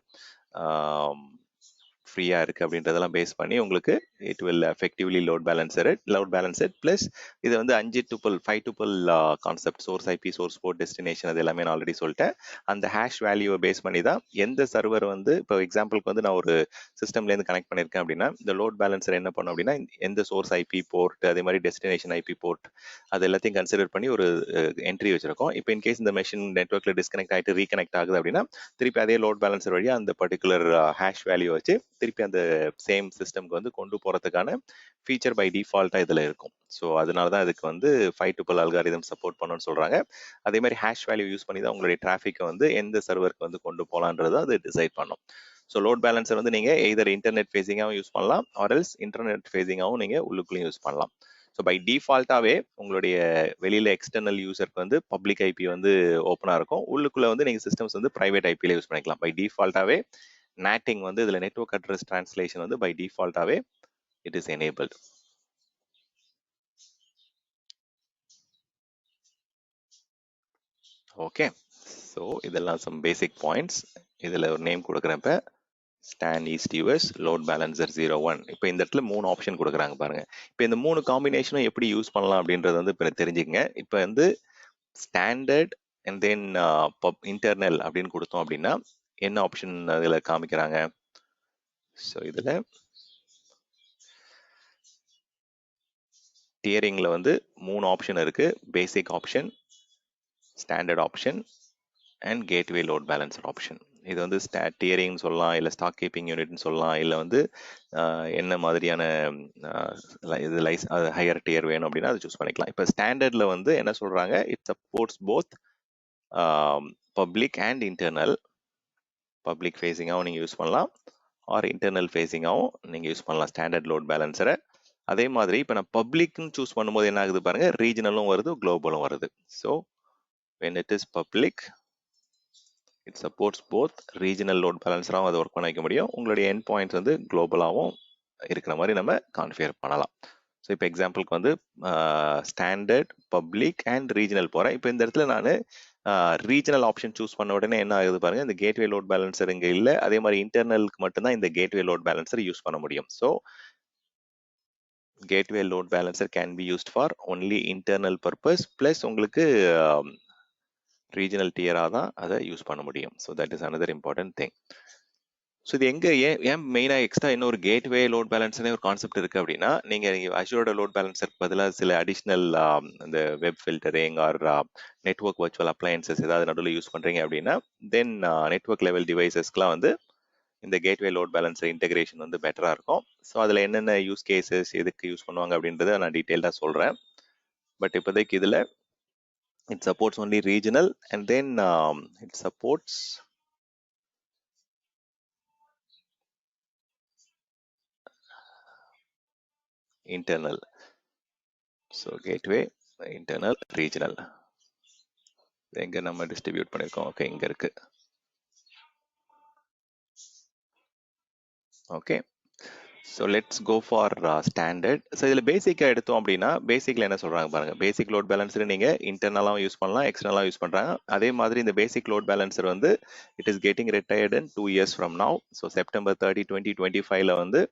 ஃப்ரீயாக இருக்குது அப்படின்றதெல்லாம் பேஸ் பண்ணி உங்களுக்கு it will effectively load balance it plus இது வந்து 5 tuple 5 tuple concept source IP, source port, destination அது எல்லாமே நான் ஆல்ரெடி சொல்லிட்டேன். அந்த ஹேஷ் வேல்யூவை பேஸ் பண்ணி தான் எந்த சர்வர் வந்து இப்போ எக்ஸாம்பிளுக்கு வந்து நான் ஒரு சிஸ்டம்லேருந்து கனெக்ட் பண்ணியிருக்கேன் அப்படின்னா இந்த லோட் பேலன்சர் என்ன பண்ணும் அப்படின்னா எந்த சோர்ஸ் ஐபி போர்ட் அதே மாதிரி டெஸ்டினேஷன் ஐபி போர்ட் அது எல்லாத்தையும் கன்சிடர் பண்ணி ஒரு என்ட்ரி வச்சிருக்கோம். இப்போ இன்கேஸ் இந்த மெஷின் நெட்வொர்க்கில் டிஸ்கனெக்ட் ஆகிட்டு ரீகனெக்ட் ஆகுது அப்படின்னா திருப்பி அதே லோட் பேலன்சர் வழியாக அந்த பர்டிகுலர் ஹேஷ் வேல்யூ வச்சு திருப்பி அந்த சேம் சிஸ்டம்க்கு வந்து கொண்டு போகிறதுக்கான ஃபீச்சர் பை டிஃபால்ட்டாக இதில் இருக்கும். ஸோ அதனால தான் இதுக்கு வந்து 5 tuple அல்காரிதம் சப்போர்ட் பண்ணணும்னு சொல்கிறாங்க. அதே மாதிரி ஹேஷ் வேல்யூ யூஸ் பண்ணி தான் உங்களுடைய டிராஃபிக்கை வந்து எந்த சர்வருக்கு வந்து கொண்டு போகலான்றது அது டிசைட் பண்ணும். ஸோ லோட் பேலன்சர் வந்து நீங்கள் எய்தர் இன்டர்நெட் ஃபேஸிங்காகவும் யூஸ் பண்ணலாம் ஆர் எல்ஸ் இன்டர்நெட் ஃபேஸிங்காகவும் நீங்கள் உள்ளுக்குள்ளேயும் யூஸ் பண்ணலாம். ஸோ பை டிஃபால்ட்டாகவே உங்களுடைய வெளியில் எக்ஸ்டர்னல் யூசருக்கு வந்து பப்ளிக் ஐபி வந்து ஓப்பனாக இருக்கும். உள்ளுக்குள்ளே வந்து நீங்கள் சிஸ்டம்ஸ் வந்து ப்ரைவேட் ஐபியில் யூஸ் பண்ணிக்கலாம். பை டிஃபால்ட்டாகவே நாட்டிங் வந்து இதில் நெட்வொர்க் அட்ரஸ் டிரான்ஸ்லேஷன் வந்து பை டிஃபால்ட்டாகவே it is enabled. Okay, so இதெல்லாம் சம் பேசிக் பாயிண்ட்ஸ். இதில் ஒரு நேம் கொடுக்குறேன். இப்போ stan east US load balancer 01. இப்போ இந்த இடத்துல 3 ஆப்ஷன் கொடுக்குறாங்க பாருங்க. இப்போ இந்த 3 காம்பினேஷனும் எப்படி யூஸ் பண்ணலாம் அப்படின்றது வந்து இப்போ தெரிஞ்சுக்கங்க. இப்போ வந்து ஸ்டாண்டர்ட் அண்ட் தென் இன்டர்னல் அப்படின்னு கொடுத்தோம் அப்படின்னா என்ன ஆப்ஷன் அதில் காமிக்கிறாங்க. ஸோ இதில் டியரிங்கில் வந்து 3 ஆப்ஷன் இருக்கு. Basic option, standard option and gateway load balancer option. இது வந்து டியரிங்னு சொல்லலாம், இல்லை ஸ்டாக் கீப்பிங் யூனிட்னு சொல்லலாம், இல்லை வந்து என்ன மாதிரியான இது ஹையர் டியர் வேணும் அப்படின்னா அது சூஸ் பண்ணிக்கலாம். இப்போ ஸ்டாண்டர்ட்ல வந்து என்ன சொல்றாங்க, it supports both public and internal. Public ஃபேஸிங்காகவும் நீங்கள் யூஸ் பண்ணலாம், ஆர் இன்டர்னல் ஃபேஸிங்காகவும் நீங்கள் யூஸ் பண்ணலாம் ஸ்டாண்டர்ட் லோட் பேலன்சரை. அதே மாதிரி இப்போ நான் பப்ளிக்னு சூஸ் பண்ணும்போது என்ன ஆகுது பாருங்க, ரீஜனலும் வருது, குளோபலும் வருது. So when it is public, it supports both regional load balancer-ஆவும் அதை ஒர்க் பண்ண வைக்க முடியும், உங்களுடைய எண்ட் பாயிண்ட்ஸ் வந்து குளோபலாகவும் இருக்கிற மாதிரி நம்ம கான்ஃபிகர் பண்ணலாம். ஸோ இப்போ எக்ஸாம்பிளுக்கு வந்து ஸ்டாண்டர்ட், பப்ளிக் அண்ட் ரீஜனல் போகிறேன். இப்போ இந்த இடத்துல நான் ரீஜனல் ஆப்ஷன் சூஸ் பண்ண உடனே என்ன ஆகுது பாருங்க, இந்த கேட்வே லோட் பேலன்சர் இங்கே இல்லை. அதே மாதிரி இன்டர்னலுக்கு மட்டும்தான் இந்த கேட்வே லோட் பேலன்சர் யூஸ் பண்ண முடியும். So gateway load balancer can be used for only internal purpose, plus உங்களுக்கு ரீஜனல் டியராக தான் அதை யூஸ் பண்ண முடியும். So that is another important thing. So இது எங்கே ஏன் மெயினாக எக்ஸ்ட்ரா இன்னொரு கேட்வே லோட் பேலன்ஸ்னே ஒரு கான்செப்ட் இருக்குது அப்படின்னா, நீங்கள் அஷூரோட லோட் பேலன்ஸருக்கு பதிலாக சில அடிஷ்னல் இந்த web filtering or network virtual appliances ஏதாவது நடுவில் யூஸ் பண்ணுறீங்க அப்படின்னா, தென் நெட்வொர்க் லெவல் டிவைசஸ்க்குலாம் வந்து இந்த கேட்வே லோட் பேலன்சர் இன்டெகிரேஷன் வந்து பெட்டராக இருக்கும். ஸோ அதில் என்னென்ன யூஸ் கேசஸ் எதுக்கு யூஸ் பண்ணுவாங்க அப்படின்றத நான் டீட்டெயில்டாக சொல்கிறேன். பட் இப்போதைக்கு இதில் it supports only regional, and then it supports internal. So gateway, internal, regional. எங்க நம்ம டிஸ்ட்ரிபியூட் பண்ணிருக்கோம். ஓகே, இங்க இருக்கு. Okay, so let's go for standard. So இதில் பேசிக்காக எடுத்தோம் அப்படின்னா, பேசிக்கில் என்ன சொல்கிறாங்க பாருங்க, பேசிக் லோட் பேலன்சர் நீங்கள் இன்டர்னலாகவும் யூஸ் பண்ணலாம், எக்ஸ்டர்னலாக யூஸ் பண்ணுறாங்க. அதே மாதிரி இந்த பேசிக் லோட் பேலன்சர் வந்து it is getting retired in 2 years from now. So September 30, 2025 வந்து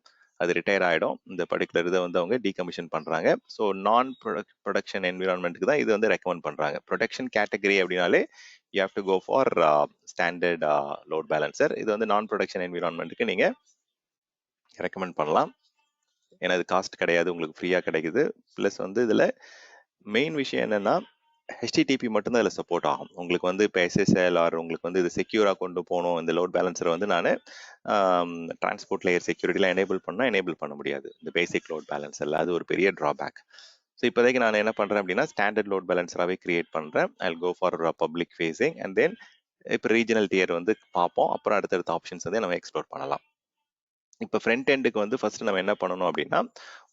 அது ரிட்டையர் ஆகிடும். இந்த பர்டிகுலர் இதை வந்து அவங்க டீகமிஷன் பண்ணுறாங்க. ஸோ நான் ப்ரொடக்ஷன் என்விரான்மெண்ட்டுக்கு தான் இது வந்து ரெக்கமெண்ட் பண்ணுறாங்க. ப்ரொடக்ஷன் கேட்டகரி அப்படின்னாலே you have to go for standard load balancer. இது வந்து நான் ப்ரொடக்ஷன் என்விரான்மெண்ட்டுக்கு நீங்கள் ரெக்கமெண்ட் பண்ணலாம். ஏன்னா அது காஸ்ட் கிடையாது, உங்களுக்கு ஃப்ரீயாக கிடைக்குது. ப்ளஸ் வந்து இதில் மெயின் விஷயம் என்னென்னா, ஹெச்டிடிபி மட்டும்தான் இதில் சப்போர்ட் ஆகும். உங்களுக்கு வந்து இப்போ எஸ்எஸ்எல் ஆர் உங்களுக்கு வந்து இது செக்யூராக கொண்டு போகணும், இந்த லோட் பேலன்சரை வந்து நான் டிரான்ஸ்போர்ட் லேயர் செக்யூரிட்டிலாம் எனேபிள் பண்ண முடியாது இந்த பேசிக் லோட் பேலன்சரில். அது ஒரு பெரிய ட்ராபேக். ஸோ இப்போதைக்கு நான் என்ன பண்ணுறேன் அப்படின்னா, ஸ்டாண்டர்ட் லோட் பேலன்சராகவே கிரியேட் பண்ணுறேன். I will go for public facing and then இப்போ ரீஜனல் டியர் வந்து பார்ப்போம். அப்புறம் அடுத்தடுத்த ஆப்ஷன்ஸ் வந்து நம்ம எக்ஸ்ப்ளோர் பண்ணலாம். இப்போ ஃப்ரண்ட் எண்டுக்கு வந்து ஃபர்ஸ்ட் நம்ம என்ன பண்ணணும் அப்படின்னா,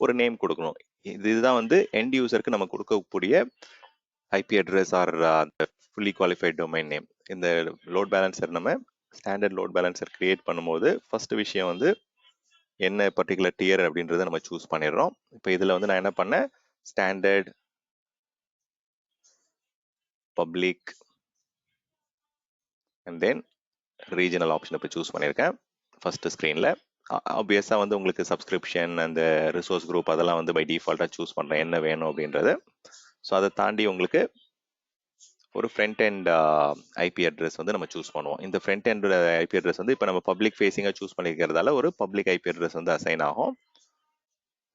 ஒரு நேம் கொடுக்கணும். இதுதான் வந்து எண்ட் யூசருக்கு நம்ம கொடுக்கக்கூடிய IP address R fully qualified domain name. இந்த லோட் பேலன்சர் நம்ம ஸ்டாண்டர்ட் லோட் பேலன்சர் கிரியேட் பண்ணும்போது ஃபர்ஸ்ட் விஷயம் வந்து என்ன பர்டிகுலர் டியர் அப்படின்றத நம்ம சூஸ் பண்ணிடுறோம். இப்போ இதில் வந்து நான் என்ன பண்ணேன், standard, public and then regional option இப்போ சூஸ் பண்ணியிருக்கேன் ஃபர்ஸ்ட் ஸ்க்ரீனில். ஆப்வியஸாக வந்து உங்களுக்கு சப்ஸ்கிரிப்ஷன் அந்த ரிசோர்ஸ் குரூப் அதெல்லாம் வந்து பை டிஃபால்ட்டாக சூஸ் பண்ணுறேன் என்ன வேணும் அப்படின்றது. ஸோ அதை தாண்டி உங்களுக்கு ஒரு ஃப்ரண்ட் எண்ட் ஐபி அட்ரஸ் வந்து நம்ம சூஸ் பண்ணுவோம். இந்த ஃப்ரண்ட் எண்ட் ஐபி அட்ரஸ் வந்து இப்போ நம்ம பப்ளிக் ஃபேஸிங்காக சூஸ் பண்ணிக்கிறதால ஒரு பப்ளிக் ஐபி அட்ரஸ் வந்து அசைன் ஆகும்.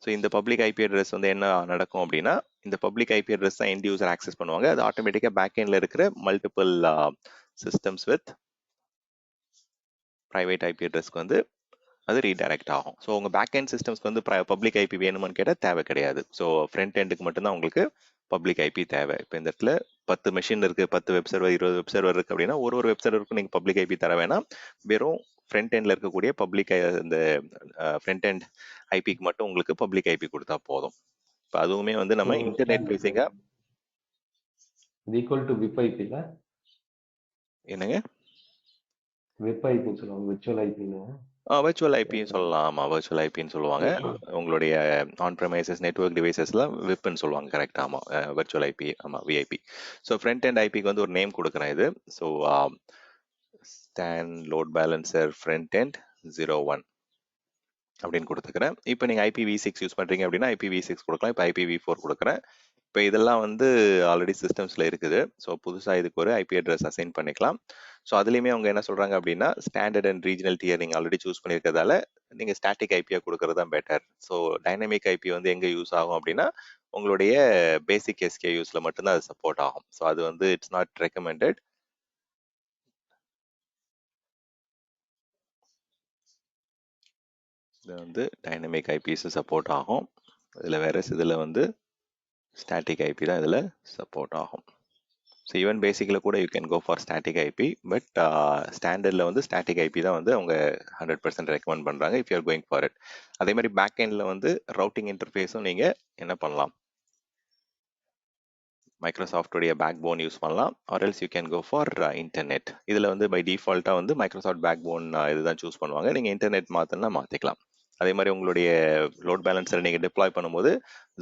ஸோ இந்த பப்ளிக் ஐபி அட்ரஸ் வந்து என்ன நடக்கும் அப்படின்னா, இந்த பப்ளிக் ஐபி அட்ரஸ் தான் எண்ட் யூசர் ஆக்சஸ் பண்ணுவாங்க. அது ஆட்டோமேட்டிக்காக பேக் எண்டில் இருக்கிற multiple systems with private IP அட்ரஸ்க்கு வந்து அது ரீடைரக்ட் ஆகும். ஸோ உங்கள் பேக் எண்ட் சிஸ்டம்ஸ்க்கு வந்து பப்ளிக் ஐபி வேணுமான்னு கேட்டால் தேவை கிடையாது. ஸோ ஃப்ரண்ட் எண்டுக்கு மட்டும்தான் உங்களுக்கு பப்ளிக் ஐபி தேவை. இப்போ இந்த இடத்துல 10 மெஷின் இருக்கு, 10 வெப் சர்வர், 20 வெப் சர்வர் இருக்கு அப்படின்னா ஒரு வெப் சர்வருக்கும் நீங்கள் பப்ளிக் ஐபி தர வேணாம். வெறும் ஃப்ரண்ட் எண்ட்ல இருக்கக்கூடிய பப்ளிக் இந்த ஃப்ரண்ட் எண்ட் ஐபிக்கு மட்டும் உங்களுக்கு பப்ளிக் ஐபி கொடுத்தா போதும். இப்போ அதுவுமே வந்து நம்ம இன்டர்நெட் பேசிக்கா ஈக்குவல் டு விப் ஐபி இல்ல என்னங்க, வெப் ஐபி சொல்லுவாங்க, விர்ச்சுவல் ஐபின்னு. வர்ச்சுவல் ஐபின்னு சொல்லலாம். ஆமாம், வர்ச்சுவல் ஐபின்னு சொல்லுவாங்க. உங்களுடைய ஆன் ப்ரெமைசஸ் நெட்வொர்க் டிவைசஸ்லாம் விப்னு சொல்லுவாங்க. கரெக்ட். ஆமாம், வர்ச்சுவல் ஐபி. ஆமாம், விஐபி. ஸோ ஃப்ரண்ட் எண்ட் ஐபிக்கு வந்து ஒரு நேம் கொடுக்குறேன் இது. So stand load balancer front end 01 அப்படின்னு கொடுத்துக்கிறேன். இப்போ நீங்கள் IPv6 யூஸ் பண்ணுறீங்க அப்படின்னா IPv6 கொடுக்கலாம். இப்போ IPv4 கொடுக்குறேன். இப்போ இதெல்லாம் வந்து ஆல்ரெடி சிஸ்டம்ஸில் இருக்குது. ஸோ புதுசாக இதுக்கு ஒரு ஐபி அட்ரஸ் அசைன் பண்ணிக்கலாம். ஸோ அதுலேயுமே அவங்க என்ன சொல்கிறாங்க அப்படின்னா, ஸ்டாண்டர்ட் அண்ட் ரீஜனல் டியர் நீங்கள் ஆல்ரெடி சூஸ் பண்ணியிருக்கிறதால நீங்கள் ஸ்டாட்டிக் ஐபியாக கொடுக்கறது தான் பெட்டர். ஸோ டைனமிக் ஐபி வந்து எங்கே யூஸ் ஆகும் அப்படின்னா, உங்களுடைய பேசிக் எஸ்கேயூஸ்ல மட்டும்தான் அது சப்போர்ட் ஆகும். ஸோ அது வந்து இட்ஸ் நாட் ரெக்கமெண்டட். இது வந்து டைனமிக் ஐபிஸ் சப்போர்ட் ஆகும். இதில் வேற இதில் வந்து ஸ்டாட்டிக் ஐபி தான் இதில் சப்போர்ட் ஆகும். ஸோ ஈவன் பேசிக்கில் கூட you can go for static IP, but ஸ்டாண்டர்டில் வந்து ஸ்டாட்டிக் ஐபி தான் வந்து அவங்க 100% ரெக்கமெண்ட் பண்ணுறாங்க if you're going for it. அதே மாதிரி பேக் எண்டில் வந்து ரவுட்டிங் இன்டர்ஃபேஸும் நீங்கள் என்ன பண்ணலாம், மைக்ரோசாஃப்டோடைய பேக் போன் யூஸ் பண்ணலாம், or else you can go for internet. இதில் வந்து பை டிஃபால்ட்டாக வந்து மைக்ரோசாஃப்ட் பேக் போன் இதுதான் சூஸ் பண்ணுவாங்க. நீங்கள் இன்டர்நெட் மாற்றினா மாற்றிக்கலாம். அதே மாதிரி உங்களுடைய லோட் பேலன்ஸரை நீங்கள் டிப்ளாய் பண்ணும்போது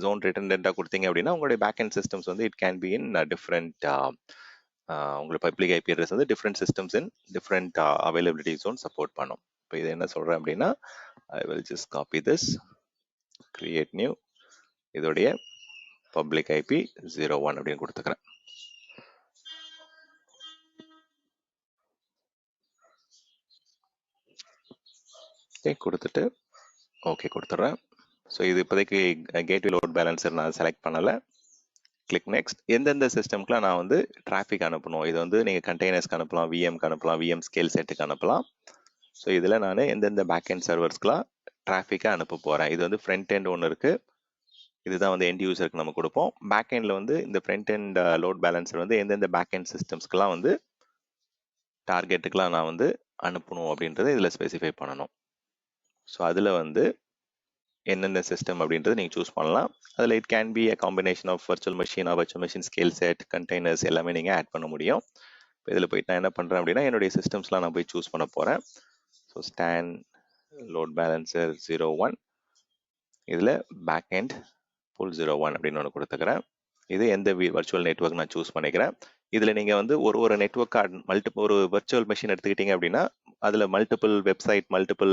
ஜோன் ரிட்டர்னட்டாக கொடுத்தீங்க அப்படின்னா உங்களுடைய பேக் அண்ட் சிஸ்டம்ஸ் வந்து it can be in different, உங்களுக்கு பப்ளிக் ஐபி அட்ரஸ் வந்து different systems in different availability zone support பண்ணும். இப்போ இது என்ன சொல்கிறேன் அப்படின்னா, I will just copy this, create new, இதோடைய பப்ளிக் ஐபி 01 அப்படின்னு கொடுத்துக்கிறேன். ஓகே கொடுத்துட்டு ஓகே கொடுத்துட்றேன். ஸோ இது இப்போதைக்கு கேட்வே லோட் பேலன்சர் நான் செலக்ட் பண்ணலை. Click next. எந்தெந்த சிஸ்டம்க்குலாம் நான் வந்து டிராஃபிக் அனுப்பணும், இது வந்து நீங்கள் கண்டெய்னர்ஸ்க்கு அனுப்பலாம், விஎம்க்கு அனுப்பலாம், விஎம் ஸ்கேல் செட்டுக்கு அனுப்பலாம். ஸோ இதில் நான் எந்தெந்த பேக் அண்ட் சர்வர்ஸ்க்குலாம் டிராஃபிக்காக அனுப்ப போகிறேன். இது வந்து ஃப்ரண்ட் எண்ட் ஒன்று இருக்குது, இதுதான் வந்து எண்ட் யூசருக்கு நம்ம கொடுப்போம். பேக் எண்டில் வந்து இந்த ஃப்ரண்ட் எண்ட் லோட் பேலன்சர் வந்து எந்தெந்த பேக் எண்ட் சிஸ்டம்ஸ்க்குலாம் வந்து டார்கெட்டுக்கெலாம் நான் வந்து அனுப்பணும் அப்படின்றத இதில் ஸ்பெசிஃபை பண்ணணும். ஸோ அதில் வந்து என்னென்ன சிஸ்டம் அப்படின்றத நீங்கள் சூஸ் பண்ணலாம். அதில் it can be a combination of virtual machine scale set, containers எல்லாமே நீங்கள் ஆட் பண்ண முடியும். இப்போ இதில் போயிட்டு நான் என்ன பண்ணுறேன் அப்படின்னா, என்னுடைய சிஸ்டம்ஸ்லாம் நான் போய் சூஸ் பண்ண போகிறேன். ஸோ ஸ்டாண்ட் லோட் பேலன்சர் 01, இதில் பேக் எண்ட் புல் 01 அப்படின்னு ஒன்று கொடுத்துக்கிறேன். இது எந்த வர்ச்சுவல் நெட்வொர்க் நான் சூஸ் பண்ணிக்கிறேன். இதில் நீங்கள் வந்து ஒரு நெட்வொர்க் கார்டு ஒரு வர்ச்சுவல் மெஷின் எடுத்துக்கிட்டீங்க அப்படின்னா அதில் multiple website, multiple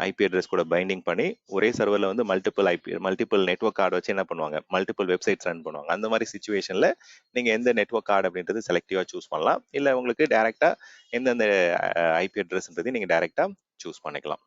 IP address கூட பைண்டிங் பண்ணி ஒரே சர்வரில் வந்து மல்டிபிள் நெட்வொர்க் கார்டு வச்சு என்ன பண்ணுவாங்க, மல்டிபிள் வெப்சைட்ஸ் ரன் பண்ணுவாங்க. அந்த மாதிரி சுச்சுவேஷனில் நீங்கள் எந்த நெட்வொர்க் கார்டு அப்படின்றது செலக்டிவாக சூஸ் பண்ணலாம். இல்லை உங்களுக்கு டைரெக்டாக எந்தெந்த ஐபி அட்ரஸ்ன்றதையும் நீங்கள் டைரெக்டாக சூஸ் பண்ணிக்கலாம்.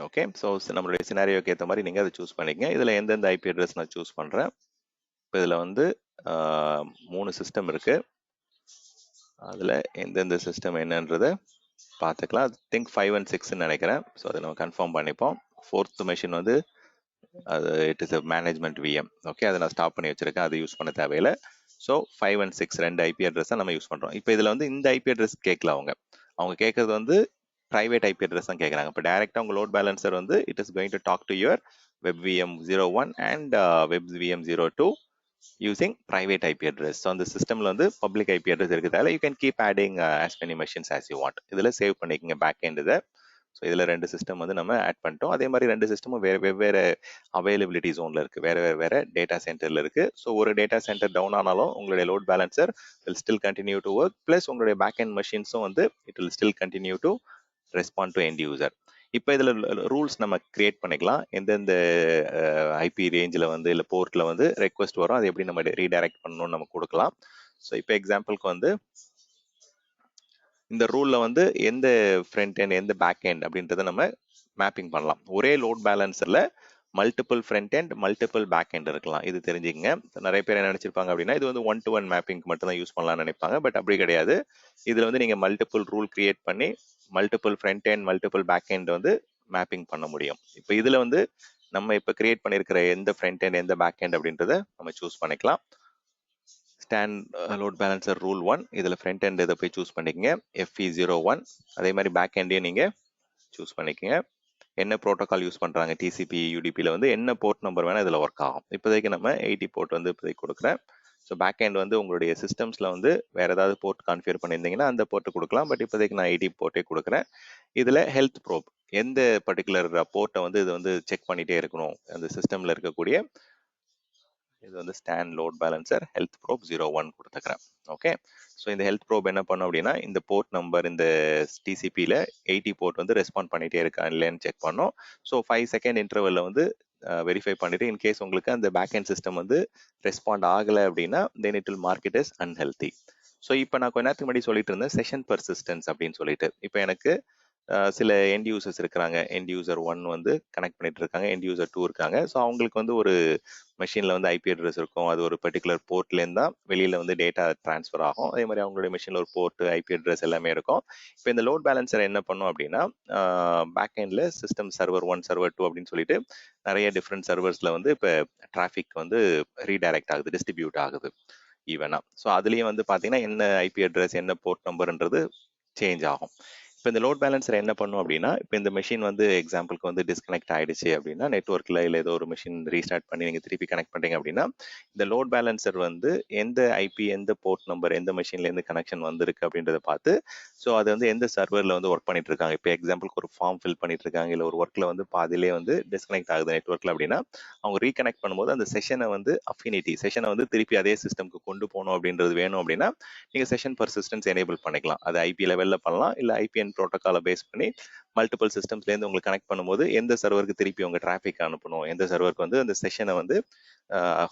ஓகே, ஸோ நம்மளுடைய சினாரியோக்கு ஏற்ற மாதிரி நீங்கள் அதை சூஸ் பண்ணிக்கங்க. இதில் எந்தெந்த ஐபி அட்ரஸ் நான் சூஸ் பண்ணுறேன். இப்போ இதில் வந்து 3 சிஸ்டம் இருக்குது. அதில் எந்தெந்த சிஸ்டம் என்னன்றதை பார்த்துக்கலாம். திங்க் 5 and 6 நினைக்கிறேன். ஸோ அதை நம்ம கன்ஃபார்ம் பண்ணிப்போம். 4th மெஷின் வந்து அது it is a management VM. Okay, அதை நான் ஸ்டாப் பண்ணி வச்சிருக்கேன், அது யூஸ் பண்ண தேவையில்லை. ஸோ 5 and 6 2 ஐபி அட்ரஸ் தான் நம்ம யூஸ் பண்ணுறோம். இப்போ இதில் வந்து இந்த ஐபி அட்ரஸ் கேட்கல, அவங்க கேட்கறது வந்து ப்ரைவேட் ஐபி அட்ரஸ் தான் கேட்குறாங்க. இப்போ டைரெக்டாக உங்கள் லோட் பேலன்சர் வந்து it is going to talk to your WebVM 01 and WebVM 02 using private IP address. So அந்த சிஸ்டம்ல வந்து பப்ளிக் ஐபி அட்ரஸ் இருக்கிறதால you can keep adding as many machines as you want. இதில் சேவ் பண்ணிக்கங்க back end இதை. So இதில் 2 system வந்து நம்ம ஆட் பண்ணிட்டோம். அதே மாதிரி 2 சிஸ்டமும் வெவ்வேறு அவைலபிலிட்டி ஜோனில் இருக்குது, வேறு டேட்டா சென்டரில் இருக்குது. ஸோ ஒரு டேட்டா சென்டர் டவுன் ஆனாலும் உங்களுடைய load balancer will still continue to work, plus உங்களுடைய பேக் எண்ட் மெஷின்ஸும் வந்து it will still continue to respond to end user. இப்போ இதில் ரூல்ஸ் நம்ம கிரியேட் பண்ணிக்கலாம். எந்தெந்த ஐபி ரேஞ்சில் வந்து இல்லை போர்ட்டில் வந்து ரெக்வஸ்ட் வரும், அதை எப்படி நம்ம ரீடைரக்ட் பண்ணணும்னு நம்ம கொடுக்கலாம். ஸோ இப்போ எக்ஸாம்பிளுக்கு வந்து இந்த ரூலில் வந்து எந்த ஃப்ரண்ட் எண்ட் எந்த பேக் எண்ட் அப்படின்றத நம்ம மேப்பிங் பண்ணலாம். ஒரே லோட் பேலன்ஸரில் multiple front end multiple back end இருக்கலாம். இது தெரிஞ்சுக்கங்க. நிறைய பேர் என்ன நினைச்சிருப்பாங்க அப்படின்னா இது வந்து 1-to-1 மேப்பிங்க்கு மட்டும் தான் யூஸ் பண்ணலாம்னு நினைப்பாங்க. பட் அப்படி கிடையாது. இதில் வந்து நீங்கள் மல்டிபிள் ரூல் கிரியேட் பண்ணி multiple front end multiple back end வந்து மேப்பிங் பண்ண முடியும். இப்போ இதில் வந்து நம்ம இப்போ கிரியேட் பண்ணியிருக்கிற எந்த ஃப்ரண்ட் எண்ட் எந்த பேக் எண்ட் அப்படின்றத நம்ம சூஸ் பண்ணிக்கலாம். ஸ்டாண்ட் லோட் பேலன்சர் ரூல் 1, இதில் ஃப்ரண்ட் எண்ட் இதை போய் சூஸ் பண்ணிக்கங்க, FE01. அதே மாதிரி பேக் எண்டையும் நீங்கள் சூஸ் பண்ணிக்கங்க. என்ன ப்ரோட்டோகால் யூஸ் பண்ணுறாங்க, டிசிபி யூடிபியில் வந்து என்ன போர்ட் நம்பர் வேணால் இதில் ஒர்க் ஆகும். இப்போதைக்கு நம்ம 80 போர்ட் வந்து இப்போதைக்கு கொடுக்குறேன். ஸோ பேக் எண்ட் வந்து உங்களுடைய சிஸ்டம்ஸில் வந்து வேறு ஏதாவது போர்ட் கான்ஃபிகர் பண்ணியிருந்தீங்கன்னா அந்த போர்ட்டு கொடுக்கலாம். பட் இப்போதைக்கு நான் 80 போர்ட்டே கொடுக்குறேன். இதில் ஹெல்த் ப்ரோப், எந்த பர்டிகுலர் போர்ட்டை வந்து இது வந்து செக் பண்ணிகிட்டே இருக்கணும் அந்த சிஸ்டமில் இருக்கக்கூடிய, இது வந்து stand load balancer health probe 01 கொடுத்துக்கிறேன். ஓகே, ஸோ இந்த ஹெல்த் ப்ரோப் என்ன பண்ணும் அப்படின்னா இந்த போர்ட் நம்பர் இந்த டிசிபியில் 80 போர்ட் வந்து ரெஸ்பாண்ட் பண்ணிகிட்டே இருக்கா இல்லைன்னு செக் பண்ணோம். ஸோ 5 செகண்ட் இன்டர்வலில் வந்து வெரிஃபை பண்ணிட்டு இன்கேஸ் உங்களுக்கு அந்த பேக் அண்ட் சிஸ்டம் வந்து ரெஸ்பாண்ட் ஆகலை அப்படின்னா then it will market is unhealthy. So இப்போ நான் கொஞ்ச நேரத்துக்கு முன்னாடி சொல்லிட்டு இருந்தேன் செஷன் பர்சிஸ்டன்ஸ் அப்படின்னு சொல்லிட்டு. இப்போ எனக்கு சில எண்ட் யூசர்ஸ் இருக்கிறாங்க. எண்ட் யூசர் 1 வந்து கனெக்ட் பண்ணிட்டு இருக்காங்க, எண்ட் யூசர் 2 இருக்காங்க. ஸோ அவங்களுக்கு வந்து ஒரு மெஷினில் வந்து ஐபி அட்ரஸ் இருக்கும், அது ஒரு பர்டிகுலர் போர்ட்லேருந்து தான் வெளியில் வந்து டேட்டா ட்ரான்ஸ்ஃபர் ஆகும். அதே மாதிரி அவங்களுடைய மெஷினில் ஒரு போர்ட் ஐபி அட்ரஸ் எல்லாமே இருக்கும். இப்போ இந்த லோட் பேலன்சர் என்ன பண்ணும் அப்படின்னா பேக் எண்டில் சிஸ்டம் சர்வர் 1 சர்வர் 2 அப்படின்னு சொல்லிட்டு நிறைய டிஃப்ரெண்ட் சர்வர்ஸில் வந்து இப்போ டிராஃபிக் வந்து ரீடைரக்ட் ஆகுது, டிஸ்ட்ரிபியூட் ஆகுது ஈவனா. ஸோ அதுலேயும் வந்து பார்த்தீங்கன்னா என்ன ஐபி அட்ரஸ் என்ன போர்ட் நம்பர்ன்றது சேஞ்ச் ஆகும். இப்போ இந்த லோட் பேலன்சர் என்ன பண்ணும் அப்படின்னா, இப்போ இந்த மெஷின் வந்து எக்ஸாம்பிளுக்கு வந்து டிஸ்கனெக்ட் ஆயிடுச்சு அப்படின்னா, நெட்ஒர்க்கில் இல்லை ஏதோ ஒரு மெஷின் ரீஸ்டார்ட் பண்ணி நீங்கள் திருப்பி கனெக்ட் பண்ணுறீங்க அப்படின்னா, இந்த லோட் பேலன்சர் வந்து எந்த ஐபி எந்த போர்ட் நம்பர் எந்த மெஷின்லேருந்து கனெக்ஷன் வந்திருக்கு அப்படின்றத பார்த்து, ஸோ அது வந்து எந்த சர்வரில் வந்து ஒர்க் பண்ணிட்டு இருக்காங்க. இப்போ எக்ஸாம்பிளுக்கு ஒரு ஃபார்ம் ஃபில் பண்ணிட்டு இருக்காங்க, இல்லை ஒரு ஒர்க்கில் வந்து பாதிலே வந்து டிஸ்கனெக்ட் ஆகுது நெட்ஒர்க்கில் அப்படின்னா, அவங்க ரீகனெக்ட் பண்ணும்போது அந்த செஷனை வந்து அஃபினிட்டி செஷனை வந்து திருப்பி அதே சிஸ்டம்க்கு கொண்டு போகணும் அப்படின்றது வேணும் அப்படின்னா நீங்கள் செஷன் பர்சிஸ்டன்ஸ் எனேபிள் பண்ணிக்கலாம். அது ஐபி லெவலில் பண்ணலாம், இல்லை ஐபிஎன் ப்ரோட்டோகாலை பேஸ் பண்ணி மல்டிபிள் சிஸ்டம்ஸ்லேருந்து உங்களுக்கு கனெக்ட் பண்ணும்போது எந்த சர்வருக்கு திருப்பி உங்கள் டிராஃபிக் அனுப்பணும், எந்த சர்வருக்கு வந்து அந்த செஷனை வந்து